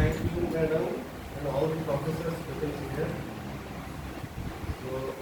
thank you, madam, and all the professors present here. So,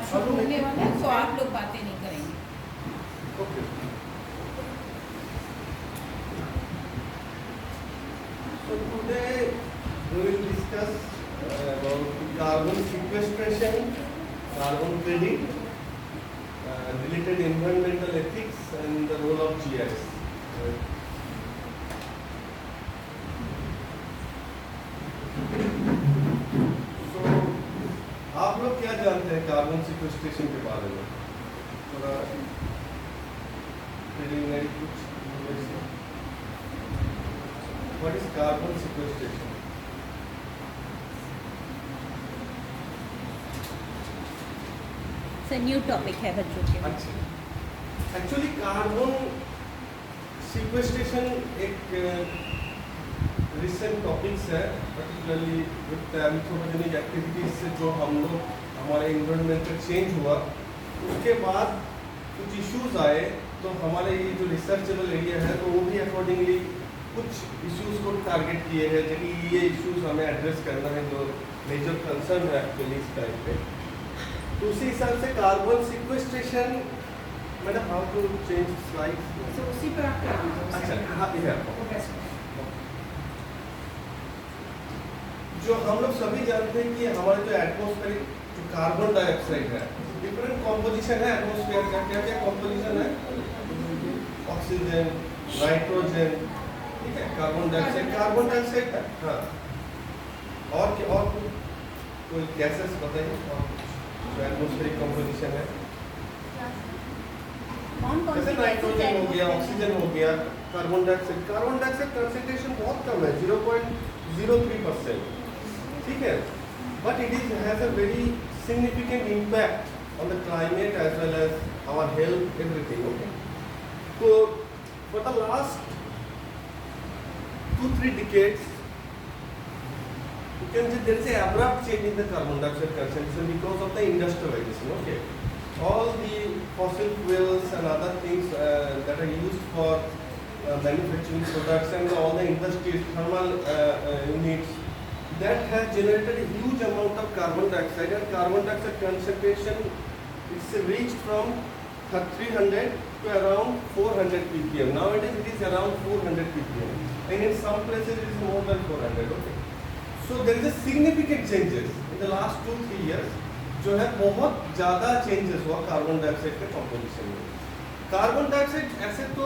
शुरू होने वाला है, तो आप लोग बातें नहीं करेंगे। okay. So today we will discuss about carbon sequestration, carbon trading, related environmental ethics, and the role of GIS. आप लोग क्या जानते हैं कार्बन सिक्वेस्ट्रेशन के बारे में? थोड़ा प्रिलिमिनरी कुछ information. What is carbon sequestration? New topic है बच्चों के। अच्छा, एक्चुअली कार्बन सिक्वेस्ट्रेशन एक रिसेंट टॉपिक्स है, पर्टिकुलरली विद एंथ्रोपोजेनिक एक्टिविटीज से जो हम लोग हमारे इन्वायरमेंटल चेंज हुआ उसके बाद कुछ इश्यूज आए, तो हमारे ये जो रिसर्चेबल एरिया है तो वो भी अकॉर्डिंगली कुछ इश्यूज को टारगेट किए हैं कि ये इश्यूज हमें एड्रेस करना है जो मेजर कंसर्न है एक्चुअली इस टाइम पे। तो उसी हिसाब से carbon sequestration, madam how to change slide? उसी पर आप कर दीजिए। अच्छा, हाँ ये जो हम लोग सभी जानते हैं कि हमारे जो एटमॉस्फेरिक जो कार्बन डाइऑक्साइड है, डिफरेंट कॉम्पोजिशन है एटमॉस्फेयर का। क्या क्या कॉम्पोजिशन है? ऑक्सीजन, नाइट्रोजन, ठीक है, कार्बन डाइऑक्साइड है, हाँ। और कोई गैसेस बताइए जो एटमॉस्फेरिक कॉम्पोजिशन है? जैसे नाइट्रोजन हो गया, ऑक्सीजन हो गया, कार्बन डाइऑक्साइड कंसंट्रेशन बहुत कम है, 0.03%। ठीक है, but it is has a very significant impact on the climate as well as our health everything. Okay, तो for the last 2-3 decades you can say there is a abrupt change in the carbon dioxide concentration because of the industrialization. Okay, all the fossil fuels and other things that are used for manufacturing products and all the industries, thermal units, that has generated a huge amount of carbon dioxide, and carbon dioxide concentration it's reached from 300 to around 400 ppm. Nowadays it is around 400 ppm, and in some places it is more than 400. Okay, so there is a significant changes in the last 2-3 years. जो है बहुत ज़्यादा changes हुआ carbon dioxide के composition में. Carbon dioxide ऐसे तो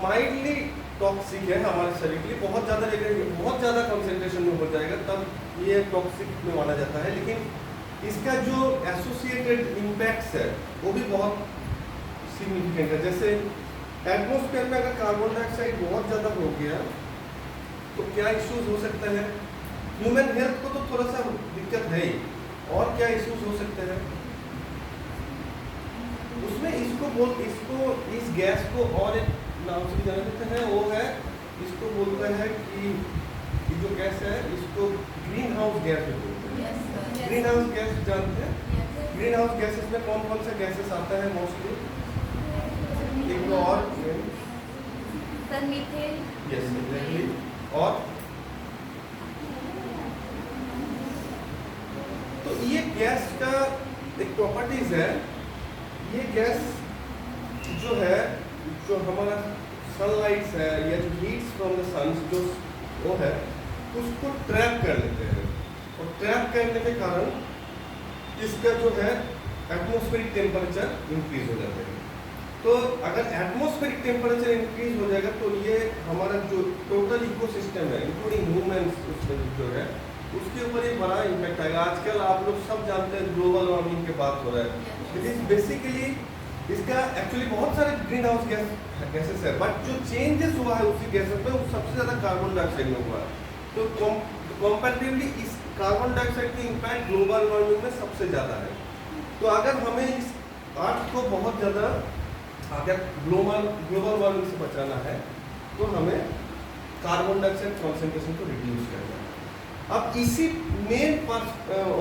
mildly toxic है हमारे शरीर के लिए, बहुत ज़्यादा जगह बहुत ज़्यादा कंसंट्रेशन में हो जाएगा तब ये टॉक्सिक में माना जाता है, लेकिन इसका जो एसोसिएटेड इम्पैक्ट्स है वो भी बहुत सिग्निफिकेंट है. जैसे एटमॉस्फेयर में अगर कार्बन डाइऑक्साइड बहुत ज़्यादा हो गया तो क्या इश्यूज हो सकता है. ह्यूमन हेल्थ को तो थोड़ा सा दिक्कत है ही, और क्या इश्यूज हो सकते हैं उसमें. इसको इस गैस को और एक नाम से जाना जाता है, वो है इसको बोलता है कि ये जो गैस है इसको ग्रीन हाउस गैस बोलते हैं. ग्रीन हाउस गैस जानते हैं. ग्रीन हाउस गैसेस में कौन कौन सा गैसेस आता है मोस्टली. एक तो और मीथेन. Yes exactly. और तो ये गैस का एक प्रॉपर्टीज है. ये गैस जो है जो हमारा सनलाइट है या जो हीट्स फ्रॉम द सन जो वो है उसको ट्रैप कर लेते हैं, और ट्रैप करने के कारण इसका जो है एटमॉस्फेरिक टेम्परेचर इंक्रीज हो जाता है. तो अगर एटमॉस्फेरिक टेम्परेचर इंक्रीज हो जाएगा तो ये हमारा जो टोटल इकोसिस्टम है इंक्लूडिंग ह्यूमंस उसमें जो है उसके ऊपर एक बड़ा इम्पैक्ट आएगा. आजकल आप लोग सब जानते हैं ग्लोबल वार्मिंग की बात हो रहा है. इट इज बेसिकली इसका एक्चुअली बहुत सारे ग्रीन हाउस गैसेस है, बट जो चेंजेस हुआ है उसी गैसेस में वो सबसे ज़्यादा कार्बन डाइऑक्साइड में हुआ है. तो कंपैरेटिवली इस कार्बन डाइऑक्साइड की इम्पैक्ट ग्लोबल वार्मिंग में सबसे ज़्यादा है. तो अगर हमें इस अर्थ को बहुत ज़्यादा अगर ग्लोबल वार्मिंग से बचाना है तो हमें कार्बन डाइऑक्साइड कॉन्सेंट्रेशन को रिड्यूस करना है. अब इसी मेन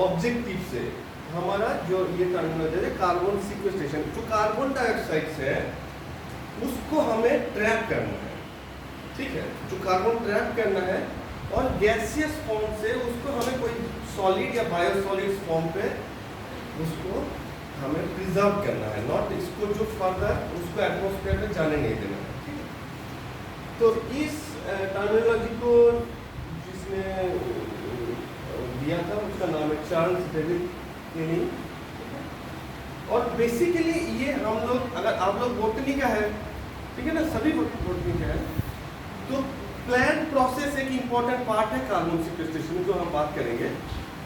ऑब्जेक्टिव से हमारा जो ये टर्मिनोलॉजी है कार्बन सिक्वेस्ट्रेशन, जो कार्बन डाइऑक्साइड है उसको हमें ट्रैप करना है. ठीक है, जो कार्बन ट्रैप करना है और गैसियस फॉर्म से उसको हमें कोई सॉलिड या बायोसॉलिड फॉर्म पे उसको हमें प्रिजर्व करना है, नॉट इसको जो फर्दर उसको एटमॉस्फेयर में जाने नहीं देना है. ठीक है, तो इस टर्मिनोलॉजी को जिसने दिया था उसका नाम है चार्ल्स डेविड केनी. और बेसिकली ये हम लोग अगर आप लोग बोटनी का है, ठीक है ना, सभी बोटनी का है, तो प्लांट प्रोसेस एक इम्पॉर्टेंट पार्ट है कार्बन सिक्वेस्ट्रेशन जो हम बात करेंगे.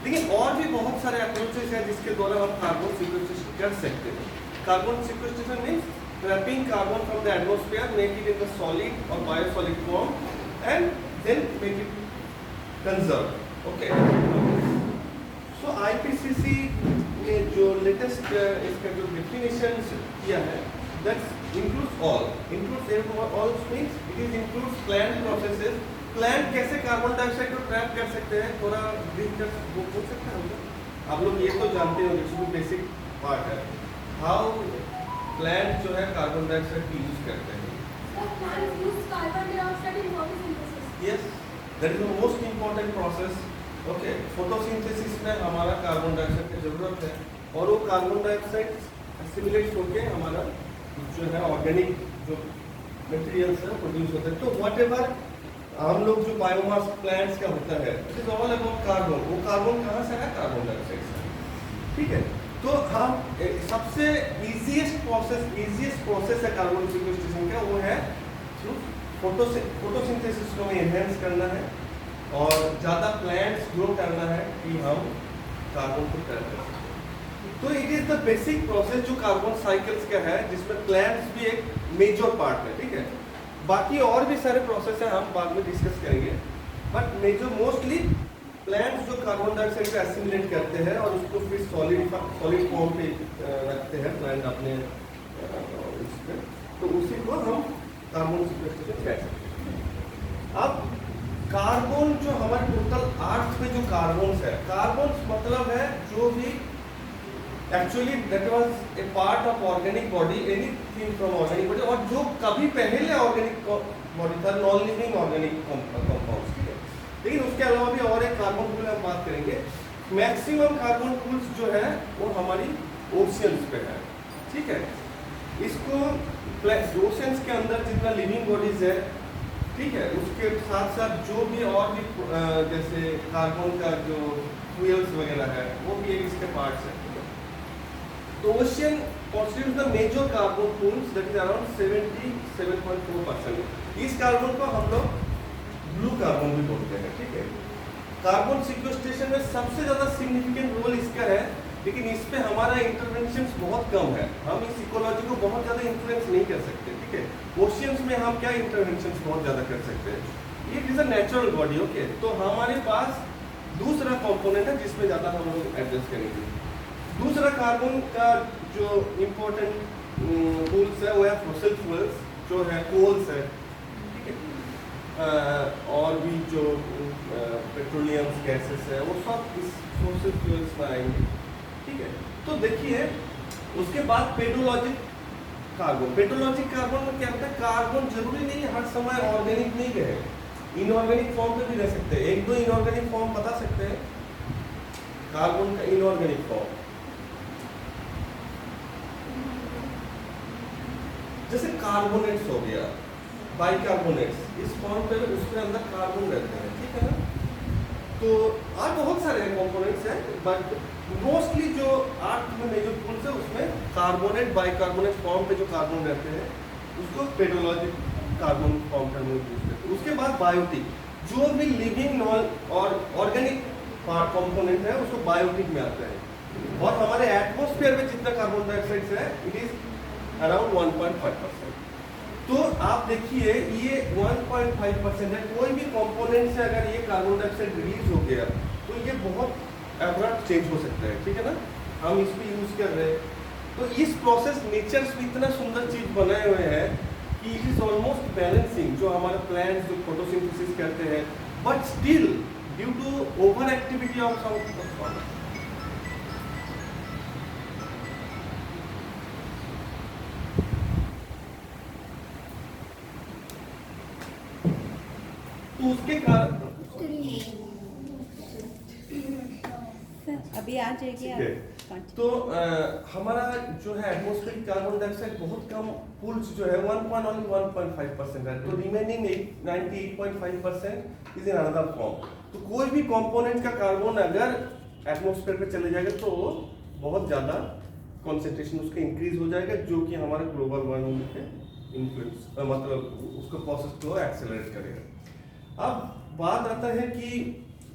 लेकिन और भी बहुत सारे अप्रोचेस हैं जिसके द्वारा हम कार्बन सिक्वेस्ट्रेशन कर सकते हैं. Carbon sequestration means trapping carbon from the atmosphere, make it in the solid और biosolid form and then make it conserve. Okay, so IPCC ने जो लेटेस्ट इसका जो डेफिनेशन किया है that includes all means it is includes plant processes. Plant कैसे carbon dioxide को trap कर सकते हैं, थोड़ा ब्रीफ बोल सकते हैं आप लोग. ये तो जानते हो, इसमें बेसिक पार्ट है हाउ प्लांट जो है कार्बन डाइऑक्साइड की यूज करते हैं. Yes, that is the most important process. Okay, photosynthesis में हमारा कार्बन डाइऑक्साइड की जरूरत है और वो कार्बन डाइऑक्साइड एसिमिलेट होके हमारा जो है ऑर्गेनिक जो मटेरियल्स है प्रोड्यूस होता है. तो व्हाटएवर हम लोग जो बायोमास प्लांट्स का होता है it is all about carbon. वो कार्बन कहाँ से है, कार्बन डाइऑक्साइड से. ठीक है, तो हम सबसे इजीएस्ट प्रोसेस है कार्बन सिक्वेस्ट्रेशन का, वो है थ्रू फोटोसिंथेसिस को एनहेंस करना है और ज़्यादा प्लांट्स ग्रो करना है कि हम कार्बन को ट्रैप कर सकें. तो it is the basic process जो कार्बन साइकिल्स का है, जिसमें प्लांट्स भी एक मेजर पार्ट है. ठीक है, बाकी और भी सारे प्रोसेस हैं, हम बाद में डिस्कस करेंगे, बट मेजर मोस्टली प्लांट्स जो कार्बन डाइऑक्साइड को एसिमिलेट करते हैं और उसको फिर सॉलिड फॉर्म पे रखते हैं प्लांट अपने इसमें, तो उसी को हम कार्बन सिक्वेस्ट्रेशन कहते हैं। अब कार्बन जो हमारे टोटल अर्थ में जो कार्बन है, कार्बन मतलब है जो भी actually that was a part of organic body, anything from organic body, और जो कभी पहले ऑर्गेनिक बॉडी था, नॉन लिविंग ऑर्गेनिक कंपाउंड्स, ठीक है। लेकिन उसके अलावा भी और एक कार्बन पूल हम बात करेंगे। मैक्सिमम कार्बन पूल्स जो है वो हमारी ओशियंस पे है, ठीक है। इसको ओशियंस के अंदर जितना लिविंग बॉडीज है, ठीक है, उसके साथ साथ जो भी और भी जैसे कार्बन का जो फ्यूल्स वगैरह है वो भी एक इसके पार्ट्स है। तो ocean constitutes the major carbon pools, that is around 77.4%। इस कार्बन को हम लोग ब्लू कार्बन भी बोलते हैं, ठीक है। कार्बन सिक्वेस्ट्रेशन में सबसे ज्यादा सिग्निफिकेंट रोल इसका है, लेकिन इस पे हमारा इंटरवेंशन बहुत कम है। हम इस इकोलॉजी को बहुत ज्यादा इन्फ्लुएंस नहीं कर सकते, ठीक है। ओशियंस में हम क्या इंटरवेंशन बहुत ज्यादा कर सकते हैं, ये is a natural body, okay. तो हमारे पास दूसरा कंपोनेंट है जिसमें ज्यादा हम लोग एडजस्ट करेंगे। दूसरा कार्बन का जो इम्पोर्टेंट पूल्स है वो है फॉसिल फ्यूल्स, जो है कोल्स है, ठीक है। और भी जो पेट्रोलियम गैसेस है वो सब इस फॉसिल फ्यूल्स में आएंगे, ठीक है। तो देखिए उसके बाद पेडोलॉजिक कार्बन। पेडोलॉजिक कार्बन में क्या होता है, कार्बन जरूरी नहीं हर समय ऑर्गेनिक नहीं रहे, इनऑर्गेनिक फॉर्म पे भी रह सकते हैं। एक दो इनऑर्गेनिक फॉर्म बता सकते हैं कार्बन का इनऑर्गेनिक फॉर्म, जैसे कार्बोनेट्स हो गया, बाइकार्बोनेट्स, इस फॉर्म पे उसके अंदर कार्बन रहते हैं, ठीक है ना। तो और बहुत सारे कंपोनेंट्स हैं, बट मोस्टली जो आर्थ में मेजर पूल्स है उसमें कार्बोनेट बाइकार्बोनेट फॉर्म पे जो कार्बन रहते हैं उसको पेडोलॉजिक कार्बन फॉर्म का यूज करते हैं। उसके बाद बायोटिक, जो भी लिविंग नॉन और ऑर्गेनिक कंपोनेंट है उसको बायोटिक में आता है। और हमारे एटमॉस्फेयर में जितना कार्बन डाइऑक्साइड है इट इज अराउंड 1.5%। तो आप देखिए ये 1.5% है। कोई भी कंपोनेंट से अगर ये कार्बन डाइऑक्साइड रिलीज हो गया तो ये बहुत एब्रप्ट चेंज हो सकता है, ठीक है ना। हम इस पे यूज कर रहे हैं, तो इस प्रोसेस नेचर में इतना सुंदर चीज बनाए हुए हैं कि इट इज ऑलमोस्ट बैलेंसिंग। जो हमारे प्लांट्स जो फोटोसिंथेसिस करते हैं, but still due to over activity of some, तो उसके कारण अभी आ जाएगी आप। तो हमारा जो है एटमॉस्फेरिक कार्बन डाइऑक्साइड बहुत कम पूल्स जो है 1.5% है, तो remaining 98.5% is in another form. तो कोई भी कंपोनेंट का कार्बन अगर एटमॉस्फेयर पे चले जाएगा तो बहुत ज्यादा कंसंट्रेशन उसका इंक्रीज हो जाएगा, जो कि हमारा ग्लोबल वार्मिंग पे इन्फ्लुएंस मतलब उसको प्रोसेस को एक्सेलरेट करेगा। अब बात आता है कि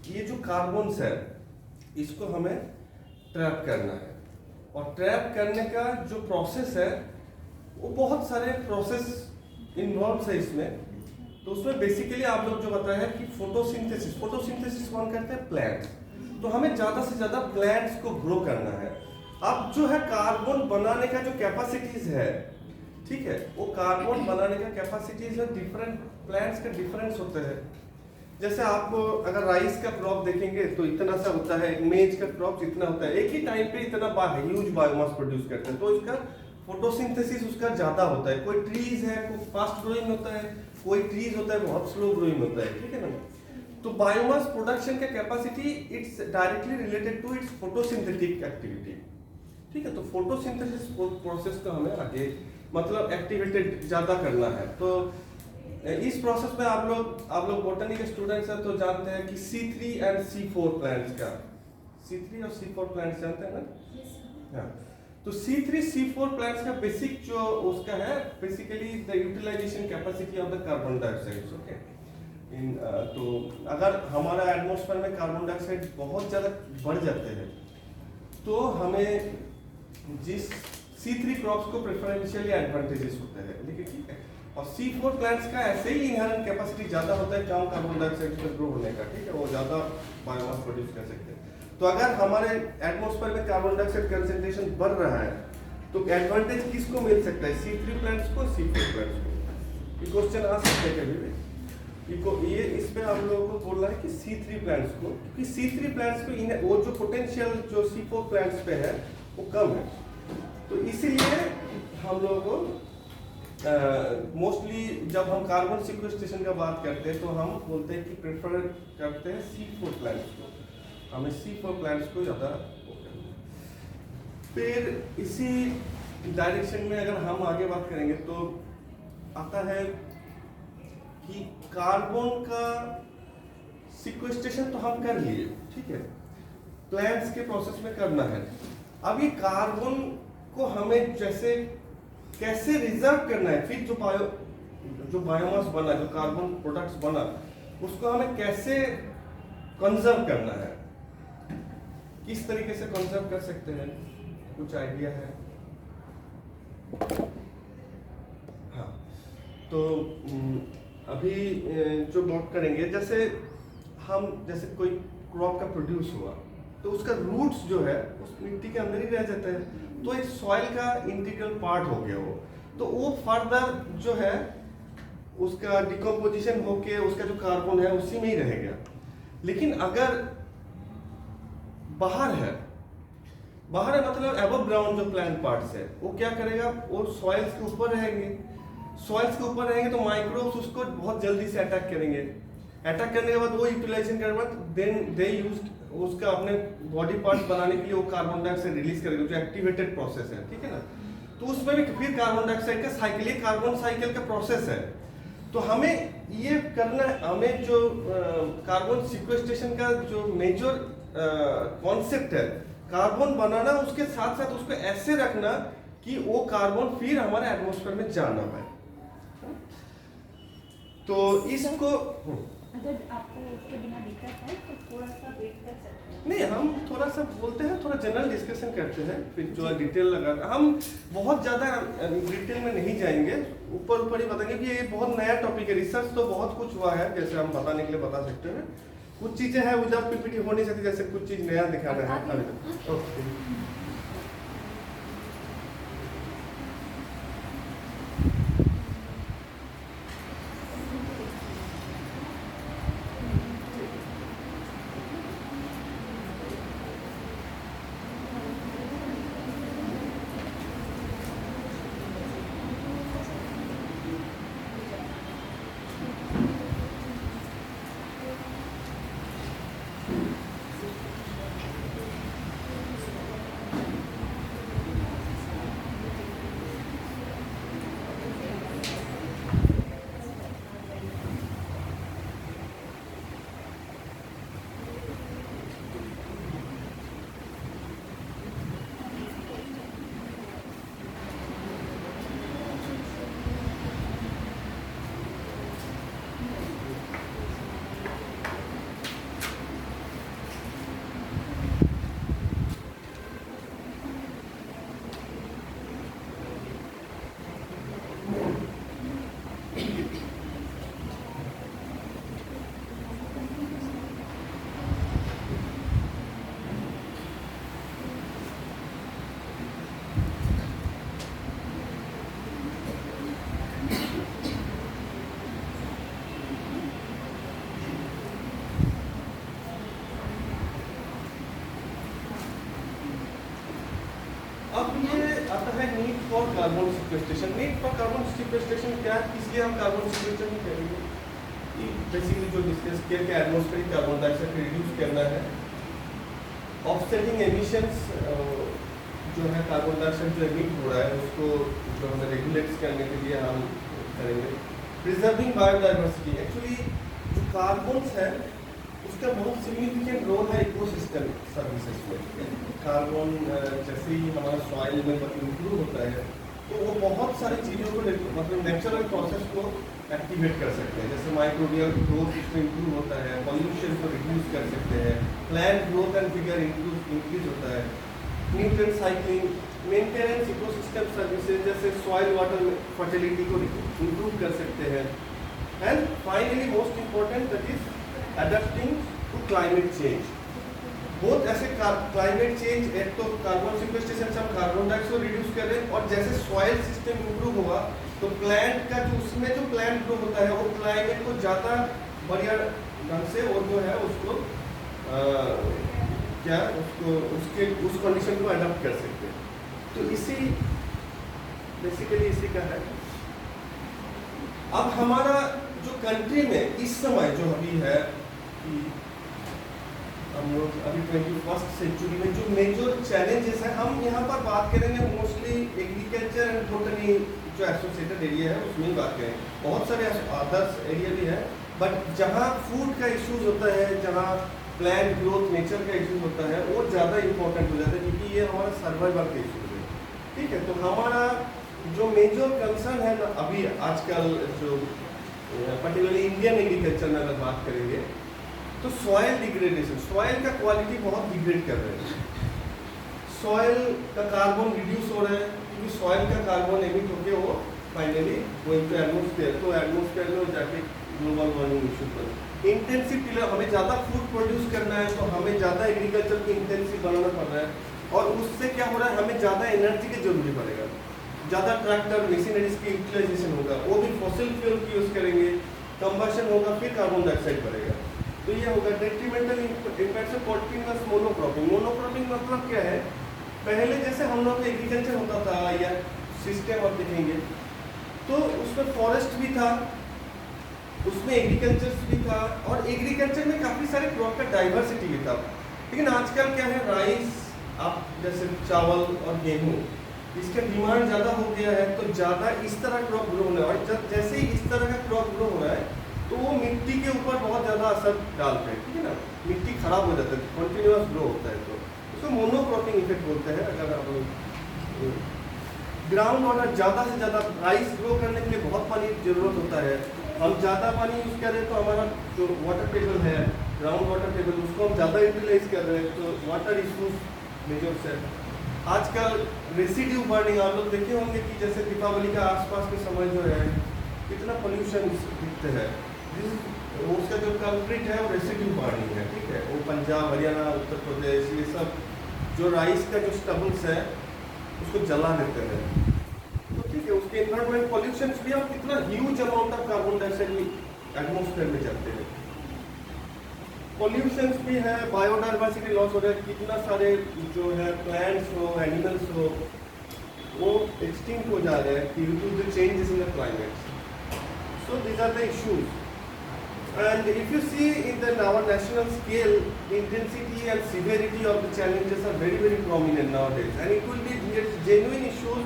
ये जो कार्बन्स है इसको हमें ट्रैप करना है, और ट्रैप करने का जो प्रोसेस है वो बहुत सारे प्रोसेस इन्वॉल्व है इसमें। तो उसमें बेसिकली आप लोग जो बताया है कि फोटोसिंथेसिस कौन करते हैं, प्लांट्स। तो हमें ज्यादा से ज्यादा प्लांट्स को ग्रो करना है। अब जो है कार्बन बनाने का जो कैपेसिटीज है, ठीक है, वो कार्बन बनाने का कैपेसिटीज है डिफरेंट प्लांट्स का डिफरेंस होता है। जैसे आप अगर राइस का क्रॉप देखेंगे तो इतना सा होता है, मेज का क्रॉप इतना होता है, एक ही टाइम पे इतना ह्यूज बायोमास प्रोड्यूस करते हैं, तो इसका फोटोसिंथेसिस उसका ज्यादा होता है। कोई ट्रीज है कोई फास्ट ग्रोइंग होता है, कोई ट्रीज होता है बहुत स्लो ग्रोइंग होता है, ठीक है ना। तो बायोमास प्रोडक्शन का capacity its directly related to its photosynthetic activity, ठीक है। तो फोटोसिंथेसिस प्रोसेस को हमें आगे मतलब एक्टिवेटेड ज्यादा करना है। तो इस प्रोसेस में आप लोग बॉटनी के स्टूडेंट्स हैं तो जानते हैं कि C3 एंड C4 प्लांट्स का, C3 और C4 प्लांट्स जानते हैं ना। हाँ, तो C3 C4 प्लांट्स का बेसिक जो उसका है basically the utilization capacity of the carbon dioxide, okay. तो अगर हमारा एटमॉस्फेयर में कार्बन डाइऑक्साइड बहुत ज़्यादा बढ़ जाते हैं तो हमें जिस C3 क्रॉप्स को प्रेफरेंशियली एडवांटेजेस होते हैं, लेकिन ठीक है। और C4 प्लांट्स का ऐसे ही इनहेरेंट कैपेसिटी ज़्यादा होता है कम कार्बन डाइऑक्साइड में ग्रो होने का, ठीक है, वो ज़्यादा बायोमास प्रोड्यूस कर सकते हैं। तो अगर हमारे एटमॉस्फेयर में कार्बन डाइऑक्साइड कंसेंट्रेशन बढ़ रहा है तो एडवांटेज किसको मिल सकता है, C3 प्लांट्स को, C4 प्लांट्स को? ये क्वेश्चन आ सकता है कभी भी। ये इस पे आप लोगों को बोल रहा है कि C3 प्लांट्स को, क्योंकि C3 प्लांट्स को वो जो पोटेंशियल जो C4 प्लांट्स पे है वो कम है, तो इसीलिए हम लोगों को मोस्टली जब हम कार्बन सिक्वेस्ट्रेशन का बात करते हैं तो हम बोलते हैं कि प्रेफर करते हैं C4 प्लांट्स को, हमें C4 प्लांट्स को ज़्यादा। फिर इसी डायरेक्शन में अगर हम आगे बात करेंगे तो आता है कि कार्बन का सिक्वेस्ट्रेशन तो हम कर लिए, ठीक है, प्लांट्स के प्रोसेस में करना है। अब ये कार्बन को हमें जैसे कैसे रिजर्व करना है, फिर जो बायोमास बना, जो कार्बन प्रोडक्ट्स बना, उसको हमें कैसे कंजर्व करना है, किस तरीके से कंजर्व कर सकते हैं, कुछ आइडिया है? हाँ, तो अभी जो बात करेंगे, जैसे कोई क्रॉप का प्रोड्यूस हुआ तो उसका रूट्स जो है उस मिट्टी के अंदर ही रह जाता है, तो एक सॉइल का इंटीग्रल पार्ट हो गया वो, तो वो फर्दर जो है उसका डिकम्पोजिशन होके उसका जो कार्बन है उसी में ही रहेगा। लेकिन अगर बाहर है मतलब एबव ग्राउंड जो प्लांट पार्ट्स है, वो क्या करेगा, वो सॉइल्स के ऊपर रहेंगे तो माइक्रोब्स उसको बहुत जल्दी से अटैक करेंगे। अटैक करने के बाद वो यूटिलाइजेशन करने के बाद देन दे यूज्ड उसका अपने बॉडी पार्ट्स बनाने के लिए वो कार्बन डाइऑक्साइड रिलीज करेगा, जो एक्टिवेटेड प्रोसेस है, ठीक है ना। तो उसमें भी फिर कार्बन डाइऑक्साइड का साइकिल, ये कार्बन साइकिल का प्रोसेस है। तो हमें ये करना है, हमें जो कार्बन सिक्वेस्ट्रेशन का जो मेजर कॉन्सेप्ट है, कार्बन बनाना, उसके साथ साथ उसको ऐसे रखना कि वो कार्बन फिर हमारे एटमॉस्फेयर में जाना पाए। तो इसको अगर आपको उसके बिना दिक्कत है तो थोड़ा सा वेट कर सकते हैं। नहीं, हम थोड़ा सा बोलते हैं, थोड़ा जनरल डिस्कशन करते हैं, फिर जो डिटेल लगा, हम बहुत ज़्यादा डिटेल में नहीं जाएंगे, ऊपर ही बताएंगे कि ये बहुत नया टॉपिक है, रिसर्च तो बहुत कुछ हुआ है, जैसे हम बताने के लिए बता सकते हैं, कुछ चीज़ें हैं विदाउट पीपीटी हो नहीं सकती, जैसे कुछ चीज़ नया दिखाना है अभी। ओके, अब ये आता है need for carbon sequestration. Need for carbon sequestration क्या है, इसलिए हम कार्बन सिक्वेस्ट्रेशन करेंगे। बेसिकली जो डिस्कस किया कि एटमॉस्फेरिक कार्बन डाइऑक्साइड रिड्यूस करना है, ऑफसेटिंग एमिशंस जो है कार्बन डाइऑक्साइड जो एमिट हो रहा है उसको जो हमें रेगुलेट करने के लिए हम करेंगे। प्रिजर्विंग बायोडाइवर्सिटी, एक्चुअली जो कार्बन है उसका बहुत सिग्निफिकेंट रोल है इकोसिस्टम सर्विसेज में। कार्बन जैसे ही हमारा सॉइल में इम्प्रूव होता है तो वो बहुत सारी चीज़ों को मतलब नेचुरल प्रोसेस को एक्टिवेट कर सकते हैं, जैसे माइक्रोबियल ग्रोथ इसमें इम्प्रूव होता है, पॉल्यूशन को रिड्यूस कर सकते हैं, plant growth and figure increase होता है। Nutrient cycling, maintenance ecosystem services जैसे सॉइल वाटर फर्टिलिटी को इम्प्रूव कर सकते हैं, and finally most important that is adapting to climate change. बहुत ऐसे क्लाइमेट चेंज, एक तो कार्बन सिक्वेस्ट्रेशन से हम कार्बन डाइऑक्साइड रिड्यूस कर रहे हैं, और जैसे सॉइल सिस्टम इम्प्रूव होगा तो प्लांट का जो उसमें जो प्लांट ग्रो होता है वो क्लाइमेट को ज़्यादा बढ़िया ढंग से और जो है उसको क्या उसको उसके उस कंडीशन को अडॉप्ट कर सकते हैं। तो इसी बेसिकली इसी का है। अब हमारा जो कंट्री में इस समय जो अभी है कि हम लोग अभी 21st सेंचुरी में जो मेजर चैलेंजेस है, हम यहाँ पर बात करेंगे मोस्टली एग्रीकल्चर एंड बोटनी जो एसोसिएटेड एरिया है उसमें ही बात करेंगे। बहुत सारे अदर्स एरिया भी है, बट जहाँ फूड का इश्यूज होता है, जहाँ प्लांट ग्रोथ नेचर का इश्यूज होता है, वो ज़्यादा इंपॉर्टेंट हो जाता है क्योंकि ये हमारा सर्वाइवल का इश्यूज है। ठीक है, तो हमारा जो मेजर कंसर्न है ना अभी आजकल जो पर्टिकुलरली इंडियन एग्रीकल्चर में अगर बात करेंगे तो सॉइल डिग्रेडेशन, सॉइल का क्वालिटी बहुत डिग्रेड कर रहे हैं। सॉइल का कार्बन रिड्यूस हो रहा है क्योंकि सॉइल का कार्बन एमिट होकर वो फाइनली गोइंग टू एटमॉस्फेयर, तो एटमॉस्फेयर में जाके ग्लोबल वार्मिंग इशू पर इंटेंसिव टिलर, हमें ज़्यादा फूड प्रोड्यूस करना है तो हमें ज़्यादा एग्रीकल्चर की इंटेंसिव बनाना पड़ रहा है, और उससे क्या हो रहा है हमें ज़्यादा एनर्जी की जरूरी पड़ेगा, ज़्यादा ट्रैक्टर मशीनरीज की यूटिलाइजेशन होगा, वो भी फॉसिल फ्यूल की यूज़ करेंगे, कंबशन होगा, फिर कार्बन डाइऑक्साइड बढ़ेगा, तो ये होगा detrimental impact of continuous monocropping. Monocropping मतलब क्या है, पहले जैसे हम लोग एग्रीकल्चर होता था या सिस्टम आप देखेंगे तो उसमें फॉरेस्ट भी था, उसमें एग्रीकल्चर भी था, और एग्रीकल्चर में काफ़ी सारे क्रॉप का डाइवर्सिटी भी था। लेकिन आजकल क्या है, राइस आप जैसे चावल और गेहूँ इसका डिमांड ज़्यादा हो गया है, तो ज़्यादा इस तरह क्रॉप ग्रो होना है, और जब जैसे ही इस तरह का क्रॉप ग्रो हो रहा है तो वो मिट्टी के ऊपर बहुत ज़्यादा असर डालते हैं, ठीक है ना, मिट्टी खराब हो जाता है, कॉन्टिन्यूअस ग्रो होता है, तो उसको मोनोक्रॉपिंग इफेक्ट बोलते हैं। अगर आप ग्राउंड वाटर ज़्यादा से ज़्यादा, राइस ग्रो करने के लिए बहुत पानी की ज़रूरत होता है, हम ज़्यादा पानी यूज़ करें तो हमारा जो वाटर टेबल है, ग्राउंड वाटर टेबल, उसको हम ज़्यादा यूटिलाइज कर रहे हैं, तो वाटर इशूज मेजर से। आजकल रेसिड्यू बर्निंग, आप लोग देखे होंगे कि जैसे दीपावली का आसपास के समय जो है कितना पोल्यूशन दिखते हैं, उसका जो कल्प्रिट है वो रेसिड्यू बर्निंग है, ठीक है, वो पंजाब, हरियाणा, उत्तर प्रदेश, ये सब जो राइस का जो स्टबल्स है उसको जला देते हैं, तो ठीक है, उसके एनवायरमेंट पॉल्यूशन भी, और कितना huge amount of carbon dioxide atmosphere में जाते हैं। पॉल्यूशन भी है, बायोडाइवर्सिटी लॉस हो रहा है, कितना सारे जो है प्लांट्स हो, एनिमल्स हो, वो एक्सटिंक्ट हो जा रहे हैं due to the changes in the climate. So these are the issues, and if you see in the our national scale, the intensity and severity of the challenges are very, very prominent nowadays, and it will be genuine issues.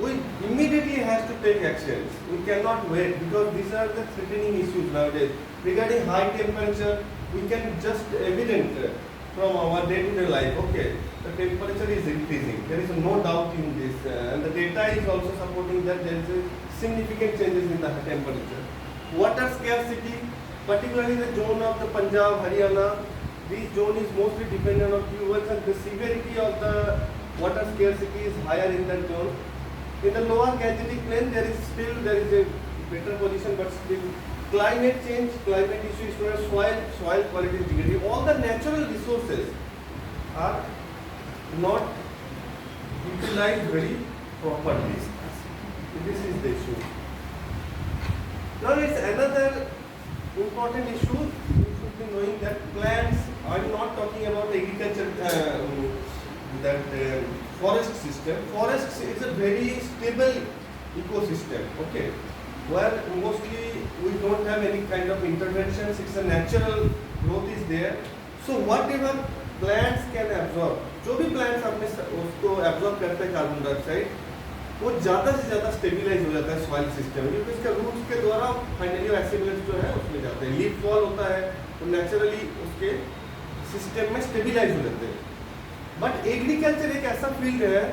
We immediately has to take actions. We cannot wait because these are the threatening issues nowadays. Regarding high temperature, we can just evident from our day-to-day life. Okay, the temperature is increasing. There is no doubt in this, and the data is also supporting that there is a significant changes in the temperature. Water scarcity, particularly the zone of the Punjab, Haryana, this zone is mostly dependent on fuels, and the severity of the water scarcity is higher in that zone. In the lower Gangetic plain, there is a better position, but still climate change, climate issues, soil quality is degrading. All the natural resources are not utilized very properly. This is the issue. Now it's another important issue. You should be knowing that plants, I'm not talking about agriculture, forest system. Forest is a very stable ecosystem, okay, where mostly we don't have any kind of interventions. It's a natural growth is there. So whatever plants can absorb, जो भी plants अपने उसको absorb करते हैं carbon dioxide, वो ज़्यादा से ज़्यादा स्टेबिलाइज हो जाता है सॉइल सिस्टम, क्योंकि इसका रूट्स के द्वारा फाइनली एसिडलेस जो है उसमें जाते हैं, लीफ फॉल होता है तो नेचुरली उसके सिस्टम में स्टेबिलाइज हो जाते हैं। बट एग्रीकल्चर एक ऐसा फील्ड है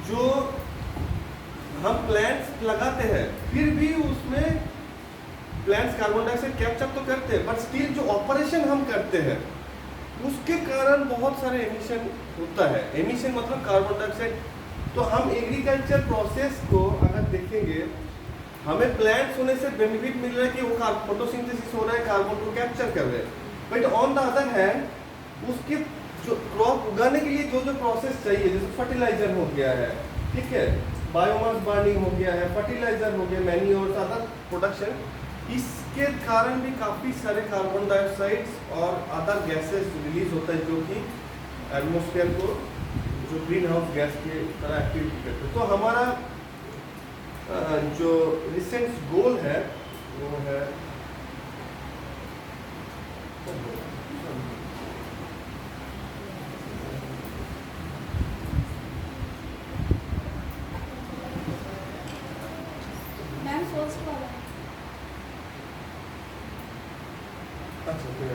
जो हम प्लांट्स लगाते हैं, फिर भी उसमें प्लांट्स कार्बन डाइऑक्साइड कैप्चर तो करते हैं, बट स्टिल जो ऑपरेशन हम करते हैं उसके कारण बहुत सारे एमिशन होता है। एमिशन मतलब कार्बन डाइऑक्साइड। तो हम एग्रीकल्चर प्रोसेस को अगर देखेंगे, हमें प्लांट्स होने से बेनिफिट मिल रहा है कि वो फोटोसिंथेसिस हो रहा है, कार्बन को कैप्चर कर रहे हैं। But on the other hand उसके जो क्रॉप उगाने के लिए जो जो प्रोसेस चाहिए, जैसे फर्टिलाइजर हो गया है, ठीक है, बायोमास बर्निंग हो गया है, फर्टिलाइजर हो गया, मैन्योर, अदर प्रोडक्शन, इसके कारण भी काफ़ी सारे कार्बन डाइऑक्साइड्स और अदर गैसेस रिलीज होता है जो कि एटमॉस्फेयर को जो ग्रीन हाउस गैस के तरह एक्टिविटी करते हैं। तो हमारा जो रिसेंट गोल है वो है मैम फर्स्ट वाला है। अच्छा फिर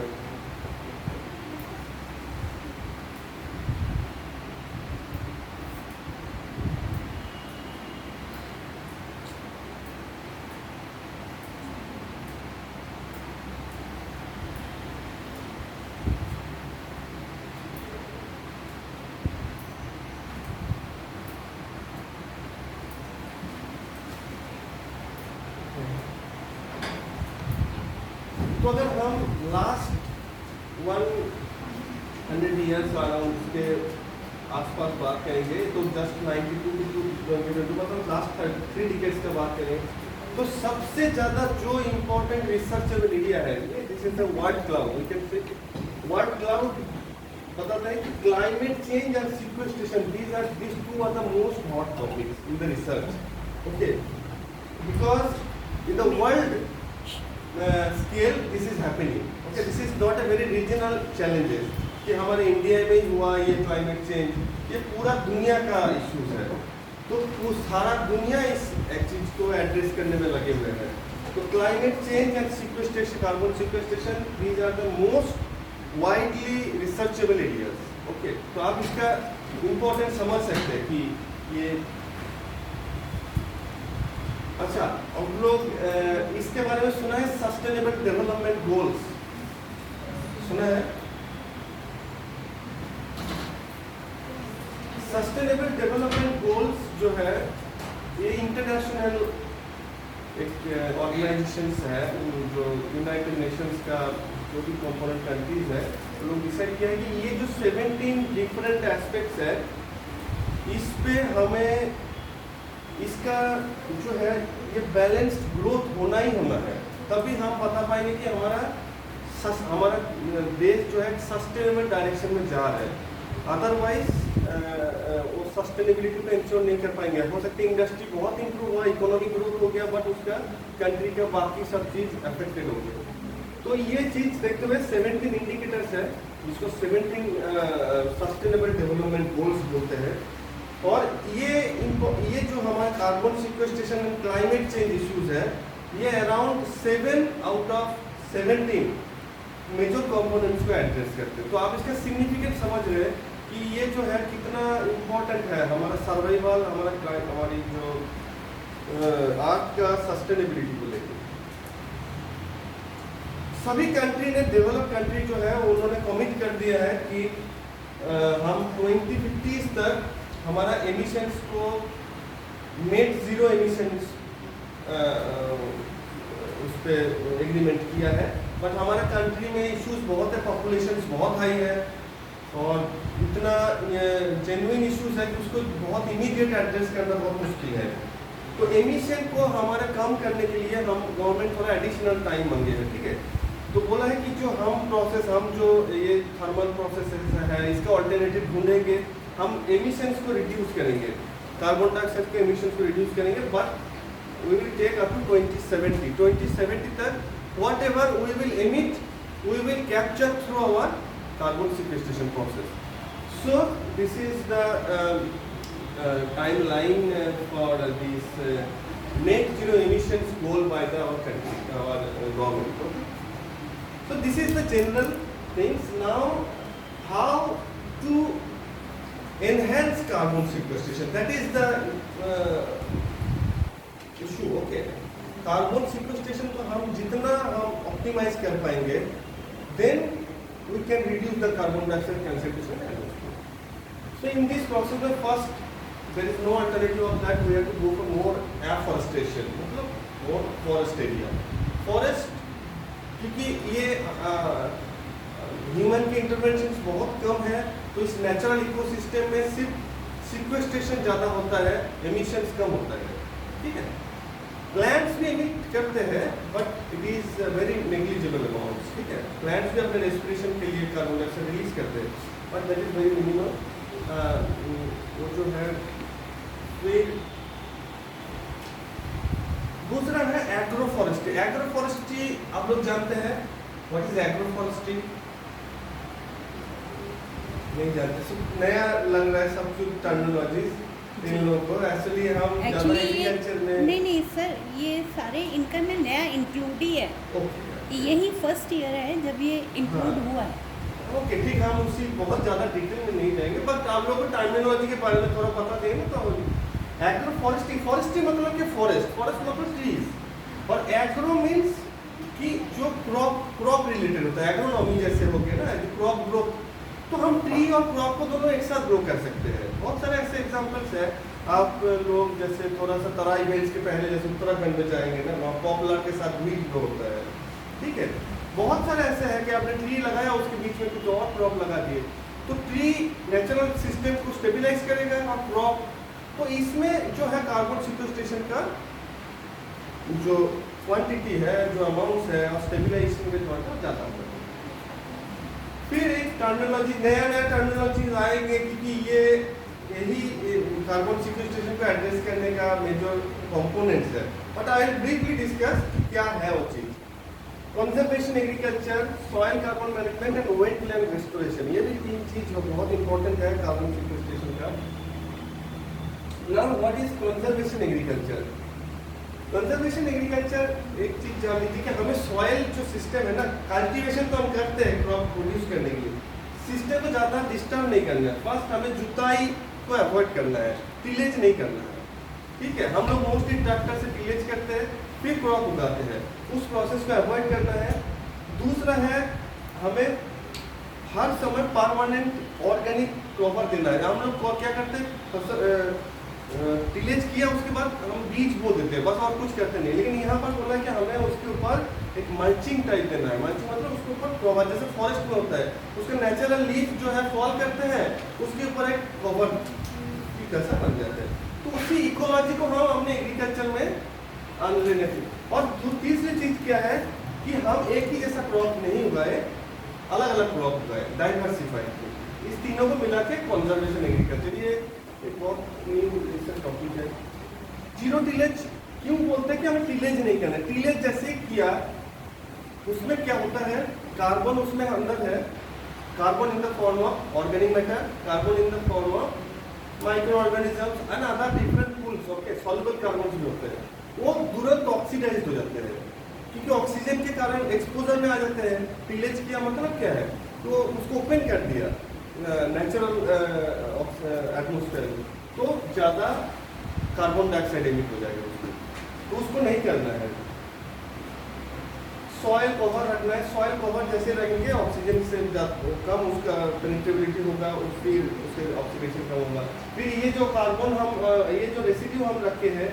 तो अगर हम लास्ट 100 ईयर्स अराउंड के आसपास बात करेंगे तो जस्ट 92 टू 2022 मतलब लास्ट 3 डिकेड्स का बात करें तो सबसे ज़्यादा जो इम्पोर्टेंट रिसर्चेबल एरिया है, this is the world cloud. We can say world cloud बताता है कि climate change and sequestration, these two are the most hot topics in the research. Okay, because in the world scale this is happening. Okay, this is not a very regional challenges कि हमारे India में ही हुआ ये climate change, ये पूरा दुनिया का issues है। तो वो सारा दुनिया इस चीज को एड्रेस करने में लगे हुए हैं। तो climate change and sequestration, carbon sequestration, these are the most widely researchable areas. Okay, तो आप इसका इम्पोर्टेंस समझ सकते हैं कि ये अच्छा। हम लोग इसके बारे में सुना है, सस्टेनेबल डेवलपमेंट गोल्स सुना है? सस्टेनेबल डेवलपमेंट गोल्स जो है ये इंटरनेशनल एक ऑर्गेनाइजेशंस है, जो यूनाइटेड नेशंस का जो भी कंपोनेंट कंट्रीज है, तो लोग डिसाइड किया है कि ये जो 17 डिफरेंट एस्पेक्ट्स है, इस पे हमें इसका जो है ये बैलेंस्ड ग्रोथ होना ही होना है, तभी हम बता पाएंगे कि हमारा देश जो है सस्टेनेबल डायरेक्शन में जा रहा है। अदरवाइज वो सस्टेनेबिलिटी को इंश्योर नहीं कर पाएंगे। हो सकती है इंडस्ट्री बहुत इंप्रूव हुआ, इकोनॉमिक ग्रोथ हो गया, बट उसका कंट्री का बाकी सब चीज़ अफेक्टेड हो गया। तो ये चीज़ देखते हुए 17 इंडिकेटर्स है, जिसको 17 सस्टेनेबल डेवलपमेंट गोल्स बोलते हैं। और ये जो हमारा carbon sequestration and climate change issues है, ये around 7 out of 17 major components को एड्रेस करते हैं। तो आप इसका सिग्निफिकेंट समझ रहे हैं कि ये जो है कितना इम्पोर्टेंट है हमारा सर्वाइवल, हमारी जो आज का सस्टेनेबिलिटी को लेकर। सभी कंट्री ने, डेवलप कंट्री जो है उन्होंने कमिट कर दिया है कि हम 2050 तक हमारा एमिशंस को नेट जीरो एमिशंस उस पर एग्रीमेंट किया है। बट हमारा कंट्री में इश्यूज बहुत है, पॉपुलेशन बहुत हाई है और इतना जेन्युइन इश्यूज है कि उसको बहुत इमीडिएट एड्रेस करना बहुत मुश्किल है। तो एमिशन को हमारा कम करने के लिए हम गवर्नमेंट थोड़ा एडिशनल टाइम मांगे हैं, ठीक है। तो बोला है कि जो हम जो ये थर्मल प्रोसेस है इसका ऑल्टरनेटिव ढूंढेंगे, हम एमिशंस को रिड्यूस करेंगे, कार्बन डाइऑक्साइड के एमिशंस को रिड्यूस करेंगे, but we will take up to 2070 तक whatever we will emit, we will capture through our carbon sequestration process. So this is the timeline for this net zero emissions goal by our country, our government. Okay? So this is the general things. Now how to enhance carbon sequestration, that is the issue. Okay, carbon sequestration को हम जितना हम optimise कर पाएंगे, then we can reduce the carbon dioxide concentration in atmosphere. So in this process, the first, there is no alternative of that. We have to go for more afforestation, मतलब more forest area. Forest, क्योंकि ये human के intervention बहुत कम है, तो इस natural ecosystem में सिर्फ सिक्वेस्ट्रेशन ज़्यादा होता है, एमिशंस कम होता है, ठीक है। प्लांट्स भी एमिट करते हैं, but it is very negligible amounts, ठीक है। प्लांट्स भी अपने रेस्पिरेशन के लिए कार्बन डाइऑक्साइड रिलीज करते हैं, but that is very minimum. वो जो है फिर दूसरा है एग्रोफॉरेस्ट्री। एग्रोफॉरेस्ट्री आप लोग जानते हैं, व्हाट इज एग्रोफॉरेस्ट्री? नहीं जानते, नया लग रहा है सब कुछ टर्मिनोलॉजीज इन लोगों को। एक्चुअली हम ज़्यादा एग्रीकल्चर में नहीं सर, ये सारे इनका में नया इंक्लूड ही है। ओके, यही फर्स्ट ईयर है जब ये इंक्लूड हुआ है। ओके, ठीक, हम उसी बहुत ज़्यादा डिटेल में नहीं जाएंगे, बट आप लोगों को टर्मिनोलॉजी के बारे में थोड़ा पता देंगे तो एग्रोफॉरेस्ट्री। फॉरेस्ट्री मतलब कि फॉरेस्ट मतलब ट्रीज, और एग्रो मीन्स कि जो क्रॉप रिलेटेड होता है, एग्रोनॉमी जैसे हो गया ना, क्रॉप ग्रोथ, तो हम ट्री और क्रॉप को दोनों एक साथ ग्रो कर सकते हैं। बहुत सारे ऐसे एग्जांपल्स हैं, आप लोग जैसे थोड़ा सा तराई बेल्ट के पहले जैसे उत्तराखंड में जाएंगे ना, वहाँ पॉपुलर के साथ व्हीट ग्रो होता है, ठीक है। बहुत सारे ऐसे हैं कि आपने ट्री लगाया, उसके बीच में कुछ और क्रॉप लगा दिए, तो ट्री नेचुरल सिस्टम को स्टेबिलाईज करेगा, और क्रॉप, तो इसमें जो है कार्बन सिक्वेस्ट्रेशन का जो क्वांटिटी है, जो अमाउंट है, और स्टेबिलाईजेशन में थोड़ा ज़्यादा होगा। फिर एक टर्मिनोलॉजी, नया टर्मिनोलॉजी आएंगे, क्योंकि ये यही कार्बन सिक्वेस्ट्रेशन को एड्रेस करने का मेजर कंपोनेंट्स है, but I will briefly discuss क्या है वो चीज़। Conservation agriculture, soil carbon management and wetland restoration, ये भी तीन चीज बहुत इंपॉर्टेंट है कार्बन सिक्वेस्ट्रेशन का। Now what is conservation agriculture? Conservation agriculture एक चीज जान लीजिए कि हमें सॉइल जो सिस्टम है ना, कल्टीवेशन तो हम करते हैं क्रॉप प्रोड्यूस करने के लिए, सिस्टम को ज़्यादा डिस्टर्ब नहीं करना है। फर्स्ट हमें जुताई को अवॉइड करना है, टिलेज नहीं करना है, ठीक है। हम लोग मोस्टली ट्रैक्टर से टिलेज करते हैं, फिर क्रॉप उगाते हैं, उस प्रोसेस को अवॉइड करना है। दूसरा है हमें हर समय परमानेंट ऑर्गेनिक क्रॉपर देना है। हम लोग क्या करते हैं, टिलेज किया उसके बाद हम बीज बो देते हैं, बस और कुछ करते नहीं। लेकिन यहाँ पर बोला कि हमें उसके ऊपर एक मल्चिंग टाइप देना है। मल्चिंग मतलब उसके ऊपर कवर, जैसे फॉरेस्ट में होता है, उसके नेचुरल लीफ जो है फॉल करते हैं, उसके ऊपर एक कवर की कैसा बन जाता है। तो उसी इकोलॉजी को हम हमने एग्रीकल्चर में आने थे। और तीसरी चीज क्या है कि हम एक ही जैसा क्रॉप नहीं उगाए, अलग अलग क्रॉप उगाए, डाइवर्सिफाइड। इस तीनों को मिला के कंजर्वेशन एग्रीकल्चर, ये एक बहुत न्यू टॉपिक है। जीरो टिलेज क्यों बोलते हैं कि हमें टिलेज नहीं करना? टिलेज जैसे किया, उसमें क्या होता है, कार्बन उसमें अंदर है, carbon in the form of organic matter, carbon in the form of micro organisms and other different pools, okay, soluble carbon भी होते हैं, वो तुरंत ऑक्सीडाइज हो जाते हैं, क्योंकि ऑक्सीजन के कारण एक्सपोजर में आ जाते हैं। टिलेज किया मतलब क्या है, तो उसको ओपन कर दिया नेचुरल एटमोस्फेयर में, तो ज़्यादा कार्बन डाइऑक्साइड एमिट हो जाएगा उसको, तो उसको नहीं करना है। सॉइल कवर रखना है, सॉइल कवर जैसे रखेंगे ऑक्सीजन से कम उसका पेनिट्रेबिलिटी होगा, फिर उससे ऑक्सीडेशन कम होगा। फिर ये जो कार्बन हम ये जो रेसिड्यू हम रखे हैं,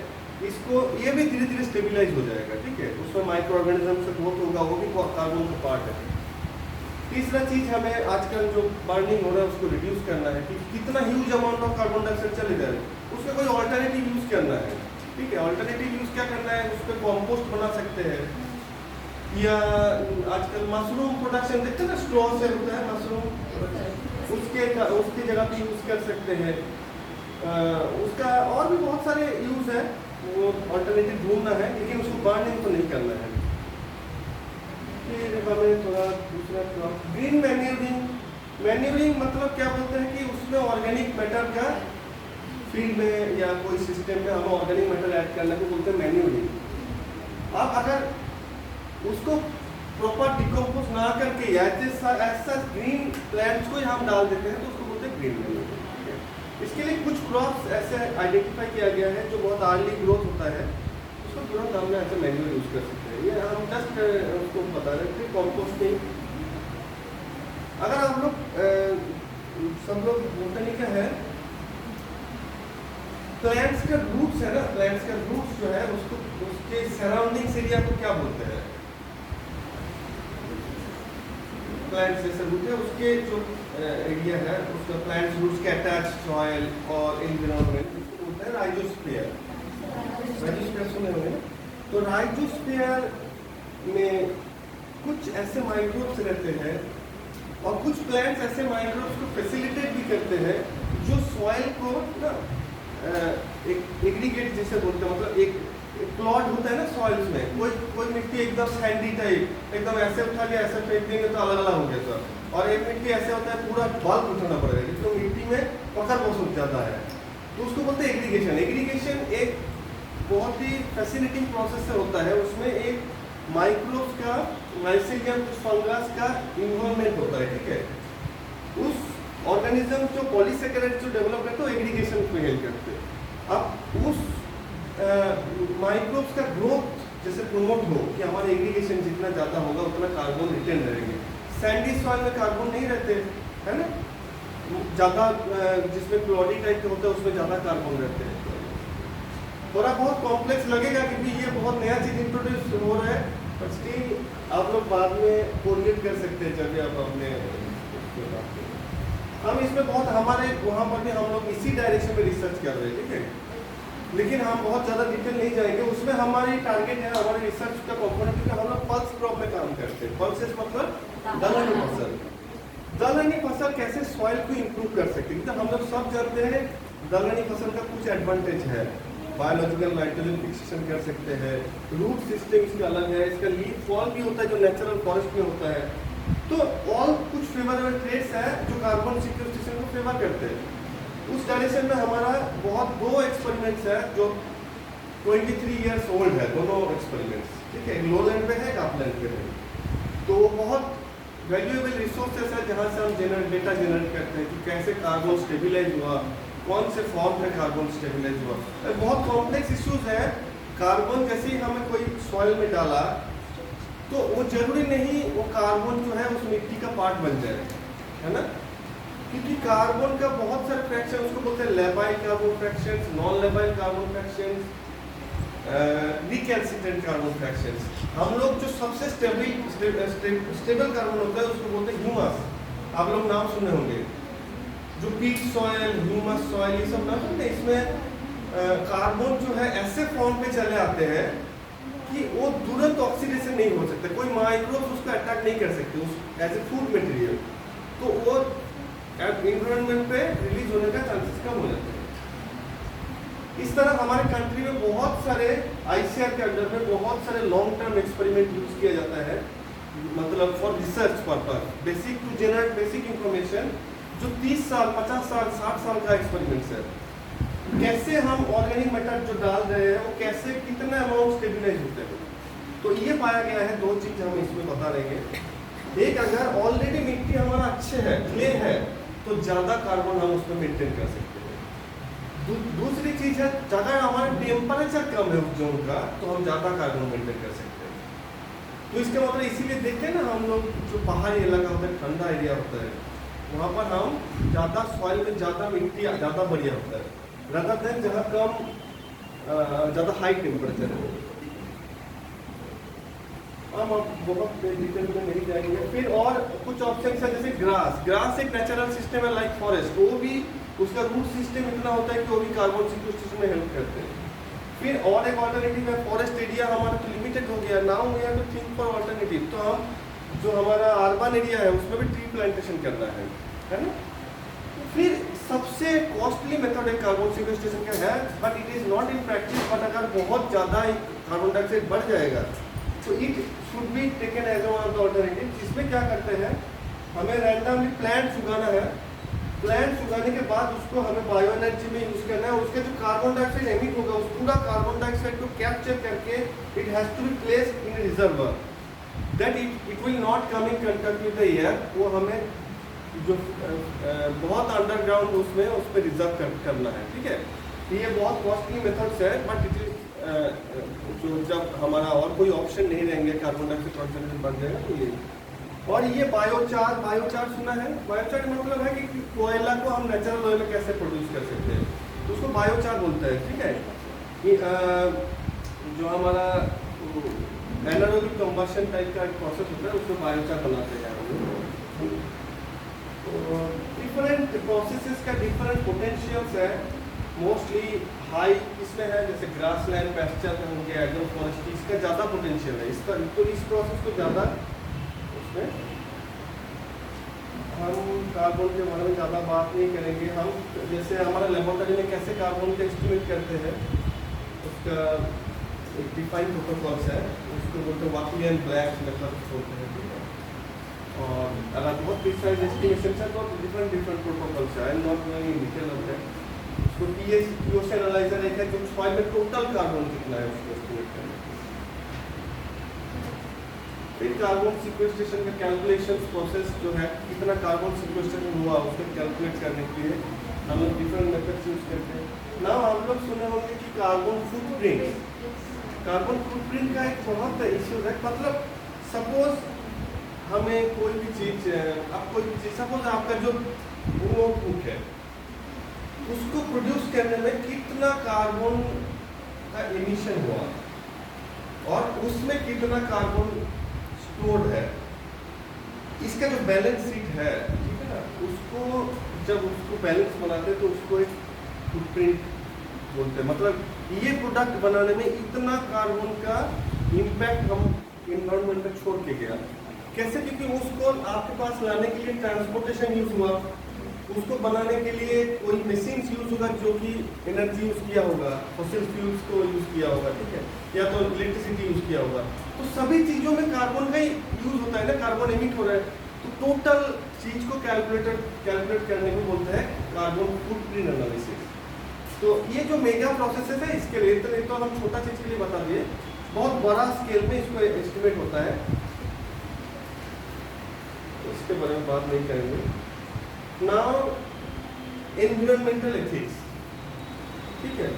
इसको ये भी धीरे धीरे स्टेबिलाइज हो जाएगा, ठीक है। उसमें माइक्रो ऑर्गेनिज्म से ग्रोथ होगा, वो भी कार्बन का पार्ट है। तीसरा चीज हमें आजकल जो बर्निंग हो रहा है उसको रिड्यूस करना है, कि कितना huge amount of carbon dioxide चले जा रहे हैं, उसका कोई ऑल्टरनेटिव यूज करना है, ठीक है। ऑल्टरनेटिव यूज क्या करना है, उस पर कॉम्पोस्ट बना सकते हैं, या आजकल मशरूम प्रोडक्शन देखते हैं ना, स्ट्रॉ से होता है मशरूम, उसके जगह पे यूज कर सकते हैं। उसका और भी बहुत सारे यूज है, वो ऑल्टरनेटिव ढूंढना है, लेकिन उसको बर्निंग तो नहीं करना है। फिर हमें थोड़ा दूसरा ग्रीन मैन्यूरिंग। मैन्यूरिंग मतलब क्या बोलते हैं कि उसमें ऑर्गेनिक मैटर का फील्ड में या कोई सिस्टम में हमें ऑर्गेनिक मैटर ऐड करने को बोलते हैं मैन्यूरिंग। अब अगर उसको प्रॉपर डिकम्पोज ना करके ऐसा ग्रीन प्लांट्स को हम डाल देते हैं, तो उसको बोलते हैं ग्रीन मैन्यूरिंग। इसके लिए कुछ क्रॉप्स ऐसे आइडेंटिफाई किया गया है जो बहुत अर्ली ग्रोथ होता है, उसको तुरंत हमने ऐसे मैन्यूर यूज कर सकते हैं। ये हम जस्ट उसको बता रहे थे, कॉम्पोस्टिंग। सब लोग बोटनी का है। प्लांट्स का रूट्स है ना, प्लांट्स का रूट्स जो है उसको उसके सराउंडिंग्स एरिया को क्या बोलते हैं? प्लांट्स जैसे रूट है उसके जो एरिया है उसका प्लांट्स रूट्स के अटैच सॉइल और एनवायरनमेंट उसको बोलते हैं राइजोस्फीयर। राइजोस्फीयर सुने होंगे ना? तो राइजोस्फीयर में कुछ ऐसे माइक्रोब्स रहते हैं और कुछ प्लांट्स ऐसे माइक्रोब्स को फैसिलिटेट भी करते हैं जो सॉइल को ना एक एग्रीगेट जैसे बोलते हैं, मतलब एक प्लॉट होता है ना सॉइल्स में, कोई मिट्टी एकदम सैंडी टाइप एकदम ऐसे उठा लिया ऐसे फेंक देंगे तो अलग अलग हो गया सर, और एक मिट्टी ऐसे होता है पूरा बल्क उठाना पड़ेगा क्योंकि तो मिट्टी में पकड़ बहुत ज़्यादा है, तो उसको बोलते हैं एग्रीगेशन। एग्रीगेशन एक बहुत ही फैसिनेटिंग प्रोसेस से होता है, उसमें एक माइक्रोब्स का माइसेलियम फंगस का इन्वॉल्वमेंट होता है, ठीक है। उस ऑर्गेनिज्म जो पॉलीसेकेराइड जो डेवलप करते हैं एग्रीगेशन को हेल्प करते हैं। अब उस माइक्रोब्स का ग्रोथ जैसे प्रमोट हो कि हमारे एग्रीगेशन जितना ज़्यादा होगा उतना कार्बन रिटेन रहेंगे। सैंडी सॉइल में कार्बन नहीं रहते है ना, ज़्यादा जिसमें क्लोरी टाइप के होता है उसमें ज़्यादा कार्बन रहते हैं। थोड़ा बहुत कॉम्प्लेक्स लगेगा क्योंकि ये बहुत नया चीज़ इंट्रोड्यूस हो रहा है, बट स्टिल आप लोग बाद में कोरिलेट कर सकते हैं जब आप अपने हम इसमें बहुत हमारे वहाँ पर भी हम लोग इसी डायरेक्शन में रिसर्च कर रहे हैं, ठीक है, लेकिन हम बहुत ज़्यादा डिटेल नहीं जाएंगे। उसमें हमारी टारगेट है, हमारे रिसर्च का कंपोनेंट है, हम लोग पल्स क्रॉप में काम करते हैं। पल्सेस मतलब दलहनी फसल। दलहनी फसल कैसे सॉइल को इम्प्रूव कर सकते हैं, तो हम लोग सब जानते हैं दलहनी फसल का कुछ एडवांटेज है, बायोलॉजिकल नाइट्रोजन फिक्सेशन कर सकते हैं, रूट सिस्टम इसका अलग है, इसका लीफ फॉल भी होता है जो नेचुरल फॉरेस्ट में होता है, तो ऑल कुछ फेवरेबल ट्रेड्स है जो कार्बन सिक्वेस्ट्रेशन को फेवर करते हैं। उस डायरेक्शन में हमारा बहुत दो एक्सपेरिमेंट्स है जो 23 इयर्स ओल्ड है, दोनों एक्सपेरिमेंट्स, ठीक है, लोलैंड पे है एक अपलैंड पे है। तो वो बहुत वैल्यूएबल रिसोर्सेस है जहाँ से हम डेटा जनरेट करते हैं कि कैसे कार्बन स्टेबिलाईज हुआ, कौन से फॉर्म में कार्बन स्टेबिलाईज हुआ। बहुत कॉम्प्लेक्स इश्यूज है। कार्बन जैसे ही हमें कोई सॉइल में डाला तो वो जरूरी नहीं वो कार्बन जो है उस मिट्टी का पार्ट बन जाए, है ना, क्योंकि कार्बन का बहुत सारे फ्रैक्शन उसको बोलते हैं labile carbon fractions, non labile carbon fractions, recalcitrant carbon fractions. हम लोग जो सबसे स्टेबल कार्बन होता है उसको बोलते हैं ह्यूमस, आप लोग नाम सुने होंगे, जो पीट सॉइल, ह्यूमस सॉइल, ये सब नाम सुनते हैं। इसमें कार्बन जो है ऐसे फॉर्म पे चले आते हैं कि वो तुरंत ऑक्सीडेशन नहीं हो सकता, कोई माइक्रोब्स उसको अटैक नहीं कर सकते उस एज ए फूड मटेरियल, तो वो एनवायरनमेंट पे रिलीज होने का चांसेस कम हो जाते हैं। इस तरह हमारे कंट्री में बहुत सारे आईसीआर के अंडर में बहुत सारे लॉन्ग टर्म एक्सपेरिमेंट यूज किया जाता है, मतलब for research purpose, basic to generate basic information, जो 30 साल 50 साल 60 साल का एक्सपेरिमेंट्स है। कैसे हम ऑर्गेनिक मैटर जो डाल रहे हैं वो कैसे कितना अमाउंट स्टेबिलाईज होते हैं, तो ये पाया गया है। दो चीज हम इसमें बता रहे हैं। एक, अगर ऑलरेडी मिट्टी हमारा अच्छे है, क्ले है, तो ज्यादा कार्बन हम उसमें मेंटेन कर सकते हैं। दूसरी चीज है, अगर हमारा टेम्परेचर कम है उस जोन का तो हम ज्यादा कार्बन मेंटेन कर सकते हैं। तो इसका मतलब इसीलिए देखते हैं ना हम लोग जो पहाड़ी इलाका होता है, ठंडा एरिया होता है, वहाँ पर हम ज्यादा सॉइल में ज्यादा मिट्टी ज्यादा बढ़िया होता है rather than जहाँ कम ज़्यादा हाई टेम्परेचर है। हम अब बहुत डिटेल में नहीं जाएंगे। फिर और कुछ ऑप्शन है जैसे ग्रास एक नेचुरल सिस्टम है लाइक फॉरेस्ट, वो भी उसका रूट सिस्टम इतना होता है कि वो भी कार्बन सिक्वेस्ट्रेशन में हेल्प करते हैं। फिर और एक ऑल्टरनेटिव है, फॉरेस्ट एरिया हमारा तो लिमिटेड हो गया, now we have to think for alternative, तो हम जो हमारा अर्बन एरिया है उसमें भी ट्री प्लांटेशन करना है ना। फिर सबसे कॉस्टली मेथड एक कार्बन सिक्वेस्ट्रेशन का है, but it is not in practice, but अगर बहुत ज़्यादा कार्बन डाइऑक्साइड बढ़ जाएगा तो it should be taken as one of the alternative. इसमें क्या करते हैं, हमें रैंडमली प्लांट्स उगाना है, प्लांट्स उगाने के बाद उसको हमें बायो एनर्जी में यूज करना है, उसका जो कार्बन डाइऑक्साइड एमिट होगा उस पूरा कार्बन डाइऑक्साइड को कैप्चर करके it has to be placed in reservoir that it will not come in contact with the air. वो हमें जो बहुत अंडरग्राउंड उसमें उस पर रिजर्व करना है, ठीक है। तो ये बहुत कॉस्टली मेथड्स है, बट इट इज जो जब हमारा और कोई ऑप्शन नहीं रहेंगे कार्बन डाइऑक्साइड कॉन्सेंट्रेशन बढ़ जाएगा तो ये और ये बायोचार सुना है? बायोचार मतलब है कि कोयला को हम नेचुरल ऑयल में कैसे प्रोड्यूस कर सकते हैं, तो उसको बायोचार बोलते हैं। ठीक है, ये जो हमारा एनारोबिक कंबशन टाइप का एक प्रोसेस होता है, उसको बायोचार बनाते हैं हम लोग। तो डिफरेंट प्रोसेसेस का डिफरेंट पोटेंशियल्स है। मोस्टली हाई इसमें है, जैसे ग्रास लैंड पैस्चर होंगे, एग्रो फॉरेस्ट्री, इसका ज़्यादा पोटेंशियल है इसका, तो इस प्रोसेस को ज़्यादा उसमें हम कार्बन के बारे में ज़्यादा बात नहीं करेंगे। हम जैसे हमारा लेबोरेटरी में कैसे कार्बन का एस्टिमेट करते हैं, उसका एक डिफाइंड प्रोटोकॉल्स है, उसको बोलते हैं वाटलियन ब्लैक मेथड बोलते हैं। ठीक है, और अगर बहुत प्रिसाइज एस्टिमेशन है तो डिफरेंट प्रोटोकॉल्स है, आई am not going in detail of that. उसको टीओसी एनालाइजर एक है जो सॉइल में टोटल कार्बन कितना है उसको एस्टिमेट करने। फिर कार्बन सिक्वेस्ट्रेशन का कैलकुलेशन प्रोसेस जो है, कितना कार्बन सिक्वेस्ट्रेशन हुआ उसको कैलकुलेट करने के लिए हम लोग डिफरेंट मेथड्स यूज करते हैं। ना हम लोग सुने होंगे कि कार्बन फुटप्रिंट का एक बहुत इश्यू है। मतलब सपोज हमें कोई भी चीज़, अब कोई भी चीज़ सपोज आपका जो नोटबुक है उसको प्रोड्यूस करने में कितना कार्बन का एमिशन हुआ और उसमें कितना कार्बन स्टोर्ड है, इसका जो बैलेंस शीट है, ठीक है ना, उसको जब उसको बैलेंस बनाते हैं तो उसको एक फुटप्रिंट बोलते हैं। मतलब ये प्रोडक्ट बनाने में इतना कार्बन का इम्पैक्ट हम इन्वायरमेंट में छोड़ के गया। कैसे? क्योंकि उसको आपके पास लाने के लिए ट्रांसपोर्टेशन यूज हुआ, उसको बनाने के लिए कोई मशीन्स यूज होगा जो कि एनर्जी यूज किया होगा, फॉसिल फ्यूल्स को यूज किया होगा, ठीक है, या तो इलेक्ट्रिसिटी यूज किया होगा। तो सभी चीज़ों में कार्बन का यूज होता है ना, कार्बन एमिट हो रहा है, तो टोटल चीज को कैलकुलेट करने को बोलते हैं कार्बन फुटप्रिंट एनालिसिस। तो ये जो मेगा प्रोसेसेस है इसके लिए तो हम छोटा चीज के लिए बता दिए, बहुत बड़ा स्केल में इसको एस्टिमेट होता है, इसके बारे में बात नहीं करेंगे। नाउ एनवायरमेंटल एथिक्स, ठीक है,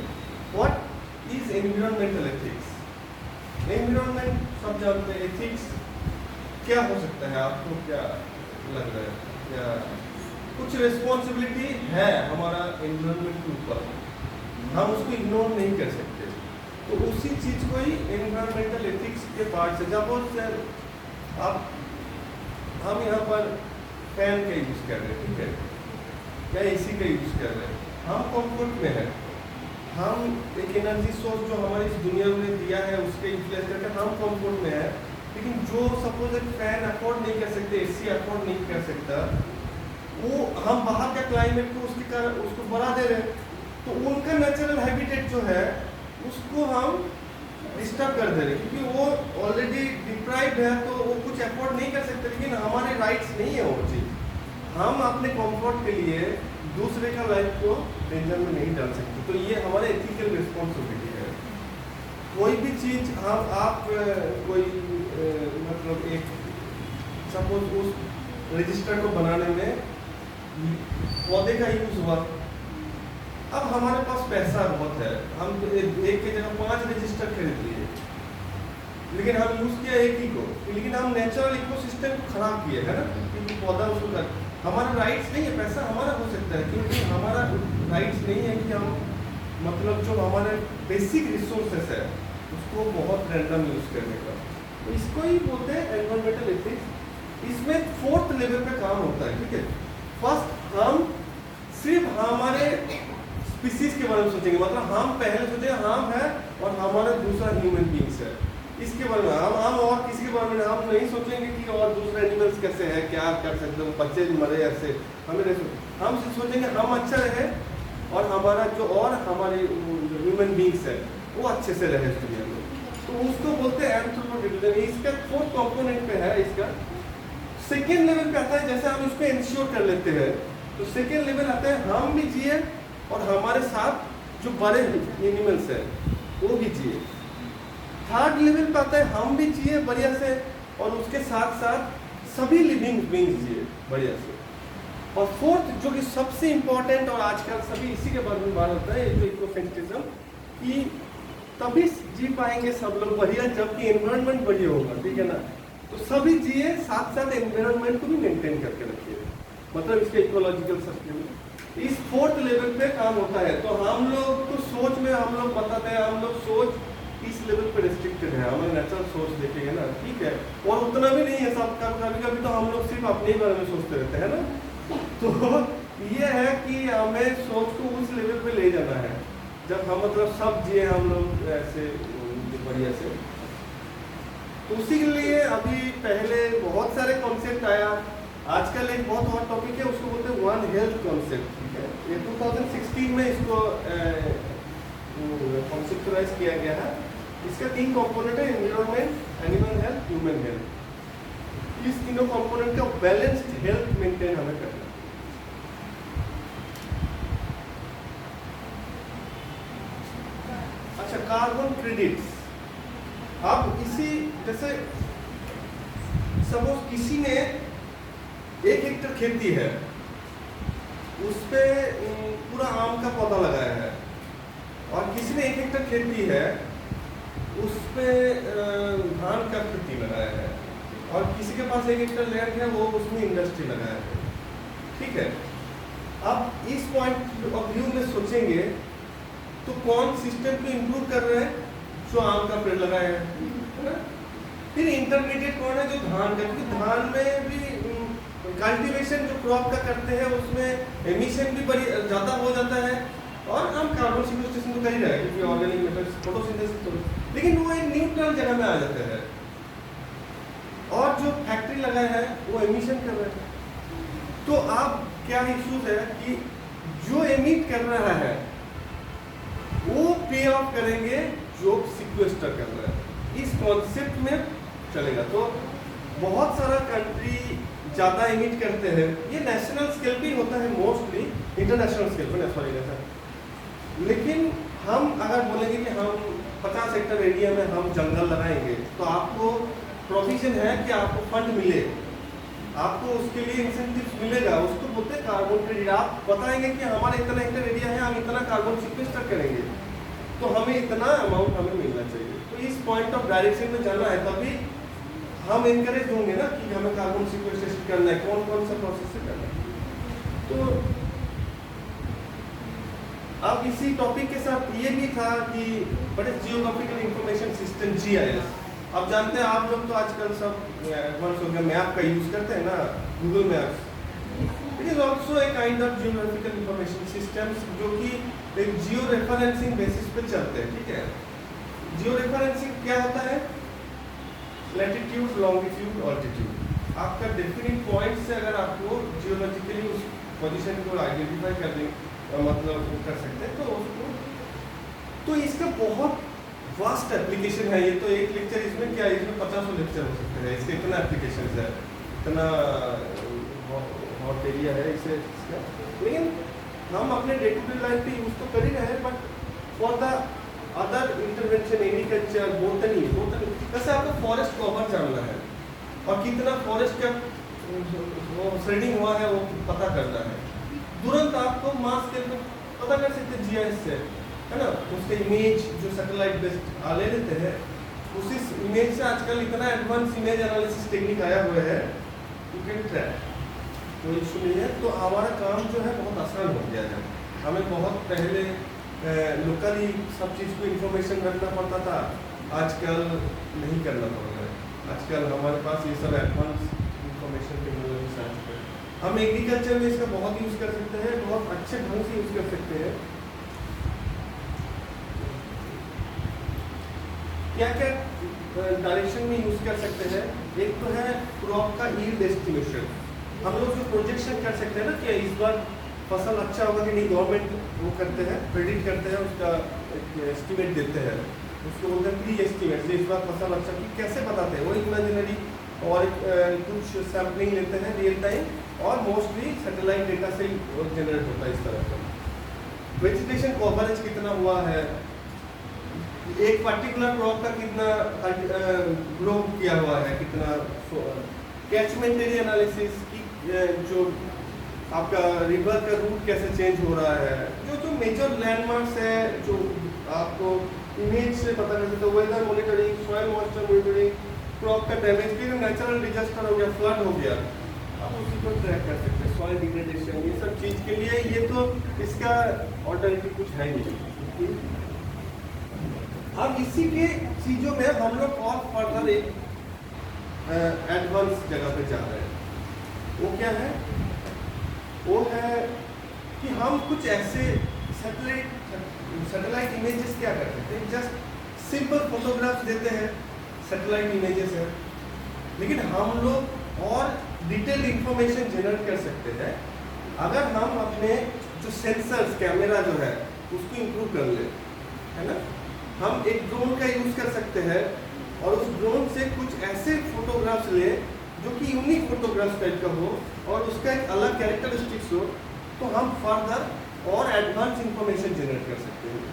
what is environmental ethics? Environment सब जानते हैं, एथिक्स क्या हो सकता है? आपको क्या लग रहा है? क्या कुछ रिस्पॉन्सिबिलिटी है हमारा एनवायरमेंट के ऊपर, हम उसको इग्नोर नहीं कर सकते। तो उसी चीज को ही एनवायरमेंटल एथिक्स के पार्ट से, जब आप हम यहाँ पर फैन का यूज कर रहे हैं, ठीक है, या एसी का यूज कर रहे हैं, हम कंफर्ट में हैं, हम एक एनर्जी सोर्स जो हमारी इस दुनिया में दिया है उसके यूटिलाइज करके हम कंफर्ट में है। लेकिन जो सपोज एक फैन अफोर्ड नहीं कर सकते, एसी अफोर्ड नहीं कर सकता, वो हम बाहर का क्लाइमेट को उसके कारण उसको बढ़ा दे रहे हैं, तो उनका नेचुरल हैबिटेट जो है उसको हम डिस्टर्ब कर दे रहे हैं, क्योंकि वो ऑलरेडी डिप्राइव्ड है, तो वो कुछ अफोर्ड नहीं कर सकते। लेकिन हमारे राइट्स नहीं है वो चीज़, हम अपने कंफर्ट के लिए दूसरे का लाइफ को डेंजर में नहीं डाल सकते। तो ये हमारे एथिकल रिस्पॉन्सिबिलिटी है। कोई भी चीज़ हम आप कोई मतलब एक सपोज उस रजिस्टर को बनाने में पौधे का यूज हुआ, अब हमारे पास पैसा बहुत है, हम एक के जगह 5 रजिस्टर खरीद लिए, लेकिन हम यूज किया एक ही को, लेकिन हम नेचुरल इकोसिस्टम को खराब किए, है ना, क्योंकि पौधा उसको कर, हमारा राइट्स नहीं है, पैसा हमारा हो सकता है, क्योंकि हमारा राइट्स नहीं है कि हम मतलब जो हमारे बेसिक रिसोर्सेस है उसको बहुत रैंडम यूज करने का। तो इसको ही बोलते हैं एनवायरमेंटल एथिक्स। इसमें 4th लेवल पे काम होता है, ठीक है। फर्स्ट हम सिर्फ हमारे स्पीसीज के बारे में सोचेंगे, मतलब हम पहले सोचेंगे हम है और हमारा दूसरा ह्यूमन बींग्स है, इसके बारे में हम और किसी के बारे में हम नहीं सोचेंगे कि और दूसरे एनिमल्स कैसे है, क्या कर सकते हैं, बच्चे मरे ऐसे, हमें नहीं सोचेंगे, हम सिर्फ सोचेंगे हम अच्छा रहे और हमारा जो और हमारे ह्यूमन बींग्स है वो अच्छे से रहे इस दुनिया में। तो उसको बोलते हैं एंथ्रोपोजेनिक। इसका 4th कंपोनेंट पे है इसका। सेकेंड लेवल पे आता है, जैसे हम इसको इंश्योर कर लेते हैं, तो सेकेंड लेवल आता है हम भी जिए और हमारे साथ जो बड़े एनिमल्स हैं वो भी जिए। थर्ड लेवल पे आता है हम भी जिए बढ़िया से और उसके साथ साथ सभी लिविंग बींग्स जिए बढ़िया से। और फोर्थ जो कि सबसे इम्पोर्टेंट और आजकल सभी इसी के बारे में बात होता है, जो इकोसेंट्रिज्म, कि तभी जी पाएंगे सब लोग बढ़िया जबकि एनवायरनमेंट बढ़िया होगा, ठीक है ना। तो सभी जिए, साथ साथ एनवायरनमेंट को भी मेंटेन करके रखिए, मतलब इसके इकोलॉजिकल सर्किल। इस 4th लेवल पे काम होता है। तो हम लोग तो सोच में हम लोग बताते हैं, हम लोग सोच इस लेवल पे रिस्ट्रिक्टेड है, हमें नेचुरल सोच देखेंगे ना, ठीक है, और उतना भी नहीं है सब। कभी कभी तो हम लोग सिर्फ अपने ही बारे में सोचते रहते हैं ना। तो ये है कि हमें सोच को उस लेवल पे ले जाना है जब हम मतलब सब जिए हम लोग ऐसे बढ़िया से। तो उसी के लिए अभी पहले बहुत सारे कॉन्सेप्ट आया। आजकल एक बहुत हॉट टॉपिक है, उसको बोलते हैं वन हेल्थ कॉन्सेप्ट, ठीक है। ये 2016 में इसको कॉन्सेप्टलाइज किया गया है। इसका 3 कंपोनेंट है, environment, animal health, human health. इस तीनों कंपोनेंट का बैलेंस्ड हेल्थ मेंटेन हमें करना है। अच्छा, कार्बन क्रेडिट्स। अब इसी जैसे सपोज किसी ने 1 हेक्टर खेती है, उस पे पूरा आम का पौधा लगाया है, और किसी ने 1 हेक्टर खेती है, उस पे धान का खेती लगाया है, और किसी के पास 1 हेक्टर लैंड है, वो उसमें इंडस्ट्री लगाया है, ठीक है। अब इस पॉइंट ऑफ व्यू में सोचेंगे तो कौन सिस्टम को इम्प्रूव कर रहे हैं? जो आम का पेड़ लगाया है ना। फिर इंटरमीडिएट कौन है? जो धान का, क्योंकि धान में भी कल्टीवेशन जो क्रॉप का करते हैं उसमें एमिशन भी बड़ी ज़्यादा हो जाता है, और हम कार्बन सिक्वेस्ट्रेशन तो कर ही रहे हैं क्योंकि ऑर्गेनिक मैटर फोटोसिंथेसिस तो, लेकिन वो एक न्यूट्रल जगह में आ जाते हैं। और जो फैक्ट्री लगाया है वो एमिशन कर रहे हैं। तो अब क्या इश्यूज है कि जो एमिट कर रहा है वो पे ऑफ करेंगे जो सिक्वेस्टर कर रहा है। इस कॉन्सेप्ट में चलेगा तो बहुत सारा कंट्री ज़्यादा एमिट करते हैं। ये नेशनल स्केल पे होता है मोस्टली, इंटरनेशनल स्केल पे सॉरी ऐसा। लेकिन हम अगर बोलेंगे कि हम 50 हेक्टर एरिया में हम जंगल लगाएंगे तो आपको प्रोविजन है कि आपको फंड मिले, आपको उसके लिए इंसेंटिव मिलेगा, उसको बोलते हैं कार्बन क्रेडिट। आप बताएंगे कि हमारा इतना हेक्टर एरिया है, हम इतना कार्बन सिक्वेस्टर करेंगे, तो हमें इतना अमाउंट हमें मिलना चाहिए। तो इस पॉइंट ऑफ डायरेक्शन में जाना है, तभी हम इनकरेज होंगे ना कि हमें कार्बन सिक्वेस्ट्रेशन करना है, कौन कौन सा प्रोसेस से करना है। तो अब इसी टॉपिक के साथ ये भी था कि बड़े जियोग्राफिकल इंफॉर्मेशन सिस्टम GIS। अब जानते हैं आप लोग तो आजकल सब एडवांस हो गया, मैप का यूज करते हैं ना, Google maps. It is also a kind of geographical information systems जो कि एक जियो रेफरेंसिंग बेसिस पे चलते हैं, ठीक है। जियो रेफरेंसिंग क्या होता है? Latitude, longitude, altitude. आपका डेफिनेट पॉइंट से अगर आपको जियोलॉजिकली उस पोजीशन को आइडेंटिफाई कर दें, मतलब कर सकते हैं, तो उसको तो इसका बहुत वास्ट एप्लीकेशन है। ये तो एक लेक्चर इसमें क्या है, इसमें 50 लेक्चर हो सकते हैं, इसके इतना एप्लीकेशन है, इतना हॉट एरिया है इसे इसका। लेकिन हम अपने डे टू डे लाइफ पे यूज तो कर ही रहे हैं, but for the other intervention, agriculture, botany, कैसे आपको फॉरेस्ट कवर जानना है और कितना फॉरेस्ट का श्रेडिंग हुआ है वो पता करना है, तुरंत आपको मास के पता कर सकते हैं GIS से, है ना। उसके इमेज जो सैटेलाइट बेस्ड ले लेते हैं, उसी इमेज से आजकल इतना एडवांस इमेज एनालिसिस टेक्निक आया हुआ है, यू कैन ट्रैक, कोई इशू नहीं है। तो हमारा काम जो है बहुत आसान हो गया है। हमें बहुत पहले लोकली सब चीज़ को इन्फॉर्मेशन रखना पड़ता था, आजकल नहीं करना पड़ रहा है। आजकल हमारे पास ये सब एडवांस इंफॉर्मेशन टेक्नोलॉजी आ चुका है। हम एग्रीकल्चर में इसका बहुत यूज़ कर सकते हैं, बहुत अच्छे ढंग से यूज़ कर सकते हैं। क्या क्या डायरेक्शन में यूज़ कर सकते हैं? एक तो है क्रॉप का यील्ड एस्टिमेशन। हम लोग जो प्रोजेक्शन कर सकते हैं ना कि इस बार फसल अच्छा होगा कि नहीं, गवर्नमेंट वो करते हैं, प्रेडिक्ट करते हैं, उसका एस्टिमेट देते हैं, उसको बोलते हैं प्री एस्टिमेट। इस बार फसल अच्छा, कि कैसे बताते हैं वो इमेजिनरी और कुछ सैम्पलिंग लेते हैं रियल टाइम, और मोस्टली सैटेलाइट डेटा से ही जनरेट होता है इस तरह का। वेजिटेशन कवरेज कितना हुआ है, एक पर्टिकुलर क्रॉप का कितना ग्रो किया हुआ है, कितना कैचमेंट एरिया एनालिसिस की, जो आपका रिवर का रूट कैसे चेंज हो रहा है, जो मेजर लैंडमार्क्स है जो आपको इमेज से पता कर सकते हो। Weather monitoring, soil moisture monitoring, crop का डैमेज, फिर नेचुरल डिजास्टर हो गया, फ्लड हो गया, आप उसी को ट्रैक कर सकते हैं, सॉइल डिग्रेडेशन, ये सब चीज़ के लिए ये तो इसका ऑल्टरनेटिव कुछ है नहीं। अब इसी के चीज़ों में हम लोग और फर्दर एक एडवांस जगह पे जा रहे हैं। वो क्या है? वो है कि हम कुछ ऐसे सैटेलाइट इमेजेस क्या कर सकते हैं, जस्ट सिंपल फोटोग्राफ्स देते हैं, सैटेलाइट इमेजेस है, लेकिन हम लोग और डिटेल इंफॉर्मेशन जनरेट कर सकते हैं अगर हम अपने जो सेंसर्स, कैमरा जो है उसको इम्प्रूव कर ले, है ना। हम एक ड्रोन का यूज़ कर सकते हैं और उस ड्रोन से कुछ ऐसे फोटोग्राफ्स ले जो कि यूनिक फोटोग्राफ्स टाइप का हो और उसका एक अलग कैरेक्टरिस्टिक्स हो, तो हम फर्दर और एडवांस इंफॉर्मेशन जनरेट कर सकते हैं।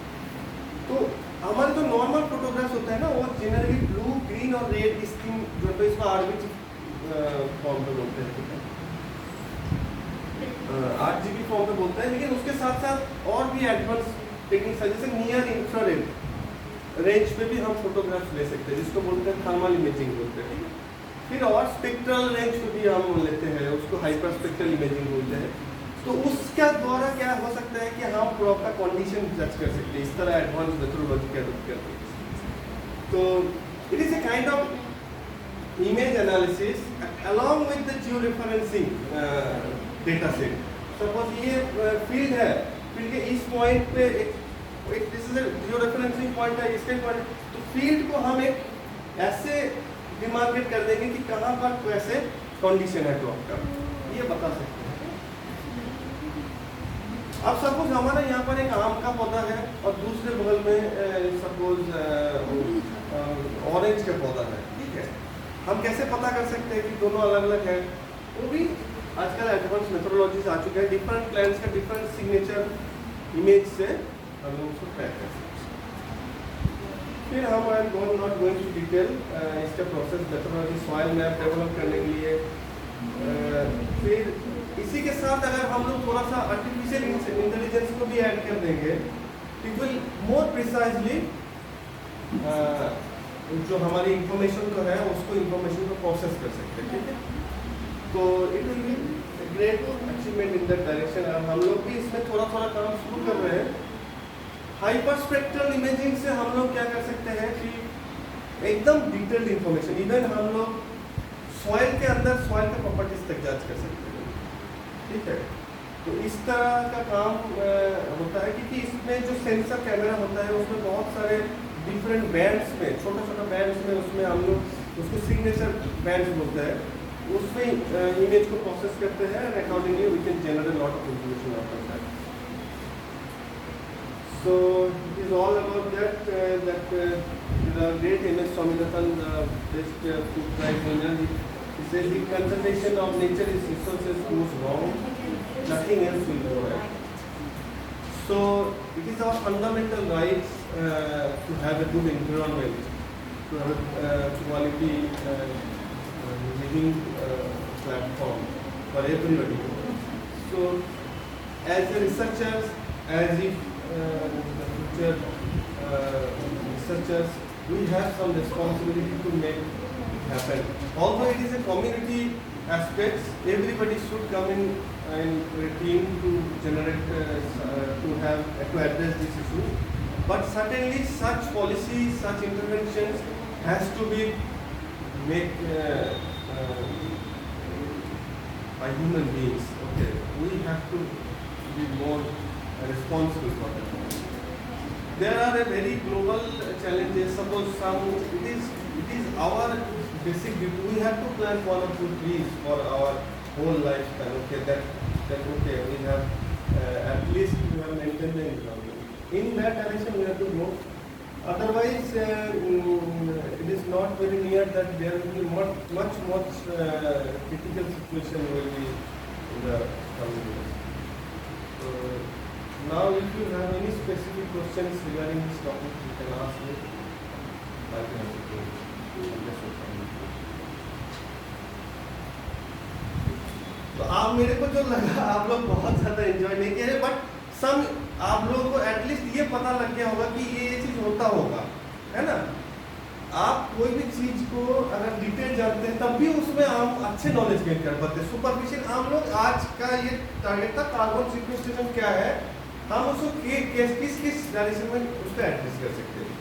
तो हमारे जो नॉर्मल फोटोग्राफ्स होता है ना, वो जनरली ब्लू, ग्रीन और रेड स्किन जो है इसको आरजीबी फॉर्म में बोलते हैं, 8GB फॉर्म में बोलते हैं, लेकिन उसके साथ साथ और भी एडवांस टेक्निक्स है, जैसे नियर इंफ्रारेड रेंज पे भी हम फोटोग्राफ्स ले सकते हैं, जिसको बोलते हैं थर्मल इमेजिंग बोलते हैं। फिर और स्पेक्ट्रल रेंज पे भी हम लेते हैं, उसको हाइपर स्पेक्ट्रल इमेजिंग बोलते हैं। तो उसका द्वारा क्या हो सकता है कि हम क्रॉप का कंडीशन जज कर सकते हैं, इस तरह एडवांस मेथोडोलॉजी का यूज करते हैं। तो it is a kind of image analysis along with the georeferencing data set. Suppose ये फील्ड है, फील्ड के इस पॉइंट पे एक दिस इज जियोरेफरेंसिंग पॉइंट है, इसके पॉइंट, तो फील्ड को हम एक ऐसे डिमार्केट कर देंगे कि कहाँ पर कैसे कंडीशन है क्रॉप का, ये बता सकते हैं। अब सपोज हमारा यहाँ पर एक आम का पौधा है और दूसरे बगल में सपोज ऑरेंज का पौधा है, ठीक है। हम कैसे पता कर सकते हैं कि दोनों अलग अलग है? वो भी आजकल एडवांस मेथोडोलॉजीज आ चुके हैं, डिफरेंट प्लांट्स का डिफरेंट सिग्नेचर इमेज से हम लोग उसको ट्रैक कर सकते हैं। फिर हम I am not going to detail इसका process methodology soil map develop करने के लिए। फिर इसी के साथ अगर हम लोग थोड़ा सा आर्टिफिशियल इंटेलिजेंस को भी ऐड कर देंगे, इट विल मोर प्रिसाइजली जो हमारी इंफॉर्मेशन तो है उसको इंफॉर्मेशन को प्रोसेस कर सकते हैं, ठीक है। तो it will be great achievement in that direction. और हम लोग भी इसमें थोड़ा थोड़ा काम शुरू कर रहे हैं। हाइपर स्पेक्ट्रल इमेजिंग से हम लोग क्या कर सकते हैं कि एकदम डिटेल्ड इंफॉर्मेशन, इवन हम लोग सॉइल के अंदर सॉइल के प्रॉपर्टीज तक जांच कर सकते हैं, ठीक है। तो इस तरह का काम होता है, क्योंकि इसमें जो सेंसर कैमरा होता है उसमें बहुत सारे डिफरेंट बैंड्स में, छोटा छोटा बैंड्स में, उसमें हम लोग उसको सिग्नेचर बैंड्स बोलते हैं, उसमें इमेज को प्रोसेस करते हैं and accordingly we can generate lot of information out of that. So it is all about that. The great MS Swaminathan, the best food prize winner, he says the conservation of nature's resources goes wrong, nothing else will go right. So it is our fundamental rights to have a good environment, to have a quality living platform for everybody. So as a researchers, as if the future researchers, we have some responsibility to make it happen. Although it is a community aspect, everybody should come in and team to generate, to address this issue. But certainly such policies, such interventions has to be made by human beings. Okay, we have to be more responsible for that. There are a very global challenges. Suppose it is our basic duty. We have to plant 1 or 2 trees for our whole lifetime. Okay, that okay. We have at least we have maintained the environment. In that direction we have to go. Otherwise, it is not very near that there will be much critical situation will be in the coming years. So now, if you have any specific questions regarding this topic, you can ask me. I can answer तो आप मेरे को जो लगा आप लोग बहुत ज़्यादा एंजॉय नहीं किए, बट सम आप लोगों को एटलीस्ट ये पता लग गया होगा कि ये चीज़ होता होगा, है ना। आप कोई भी चीज को अगर डिटेल जानते हैं तब भी उसमें हम अच्छे नॉलेज गेन कर पाते हैं। सुपरफिशियल हम लोग आज का ये टारगेट था कार्बन सीक्वेस्ट्रेशन क्या है, हम उसको किस किस डायरेक्शन में उसका एड्रेस कर सकते हैं।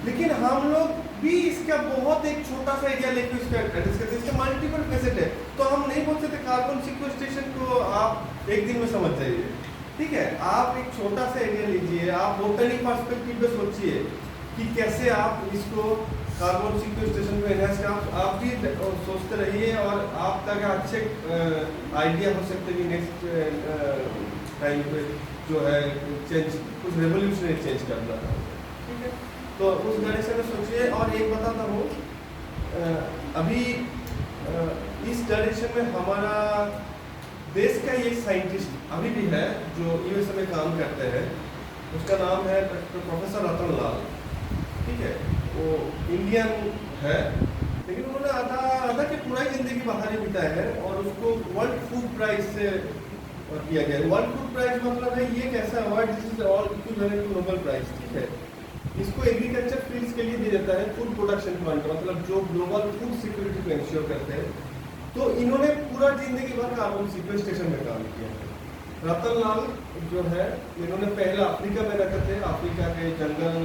लेकिन हम लोग भी इसका बहुत एक छोटा सा एरिया लेके उसका एड्रेस करते हैं, इसके मल्टीपल फैसेट है। तो हम नहीं बोल सकते कार्बन सीक्वेस्ट्रेशन को आप एक दिन में समझ जाइए, ठीक है। आप एक छोटा सा एरिया लीजिए, आप बोटनी पर्सपेक्टिव में सोचिए कि कैसे आप इसको कार्बन सीक्वेस्ट्रेशन को एनहांस आप भी सोचते रहिए और आपका क्या अच्छे आइडिया हो सकते हैं कि नेक्स्ट टाइम पे जो है चेंज कुछ रेवोल्यूशनरी चेंज करना है, ठीक है। तो उस डायरेक्शन में सोचिए। और एक बताता हूँ, अभी इस डायरेक्शन में हमारा देश का एक साइंटिस्ट अभी भी है जो यूएसए में काम करते हैं, उसका नाम है प्रोफेसर रतन लाल, ठीक है। वो इंडियन है लेकिन उन्होंने आधा की पूरा ही जिंदगी बाहर ही बिताया है और उसको वर्ल्ड फूड प्राइज से किया गया है। वर्ल्ड फूड प्राइज मतलब है ये एक ऐसा award this is all equivalent to Nobel prize, ठीक है। इसको एग्रीकल्चर फील्ड्स के लिए दिया जाता है, फूड प्रोडक्शन फंड, मतलब जो ग्लोबल फूड सिक्योरिटी को इंश्योर करते हैं। तो इन्होंने पूरा जिंदगी भर कार्बन सीक्वेस्ट्रेशन में काम किया है। रतन लाल जो है इन्होंने पहले अफ्रीका में रहते थे, अफ्रीका के जंगल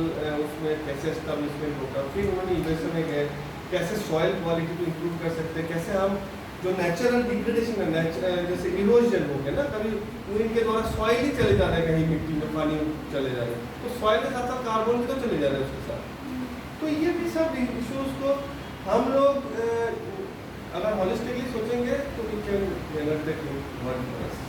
उसमें कैसे एस्टेब्लिशमेंट होता, फिर उन्होंने यूएसए में गए, कैसे सॉइल क्वालिटी को इम्प्रूव कर सकते हैं, कैसे हम जो नेचुरल डिग्रेडेशन है, जैसे इरोजन हो गया ना, कभी इनके द्वारा सॉइल ही चले जा रहे हैं, कहीं मिट्टी में पानी चले जा रहे हैं, तो सॉइल के साथ साथ कार्बन भी तो चले जा रहे हैं उसके साथ। तो ये भी सब इश्यूज को हम लोग अगर हॉलिस्टिकली सोचेंगे तो we can take one for us.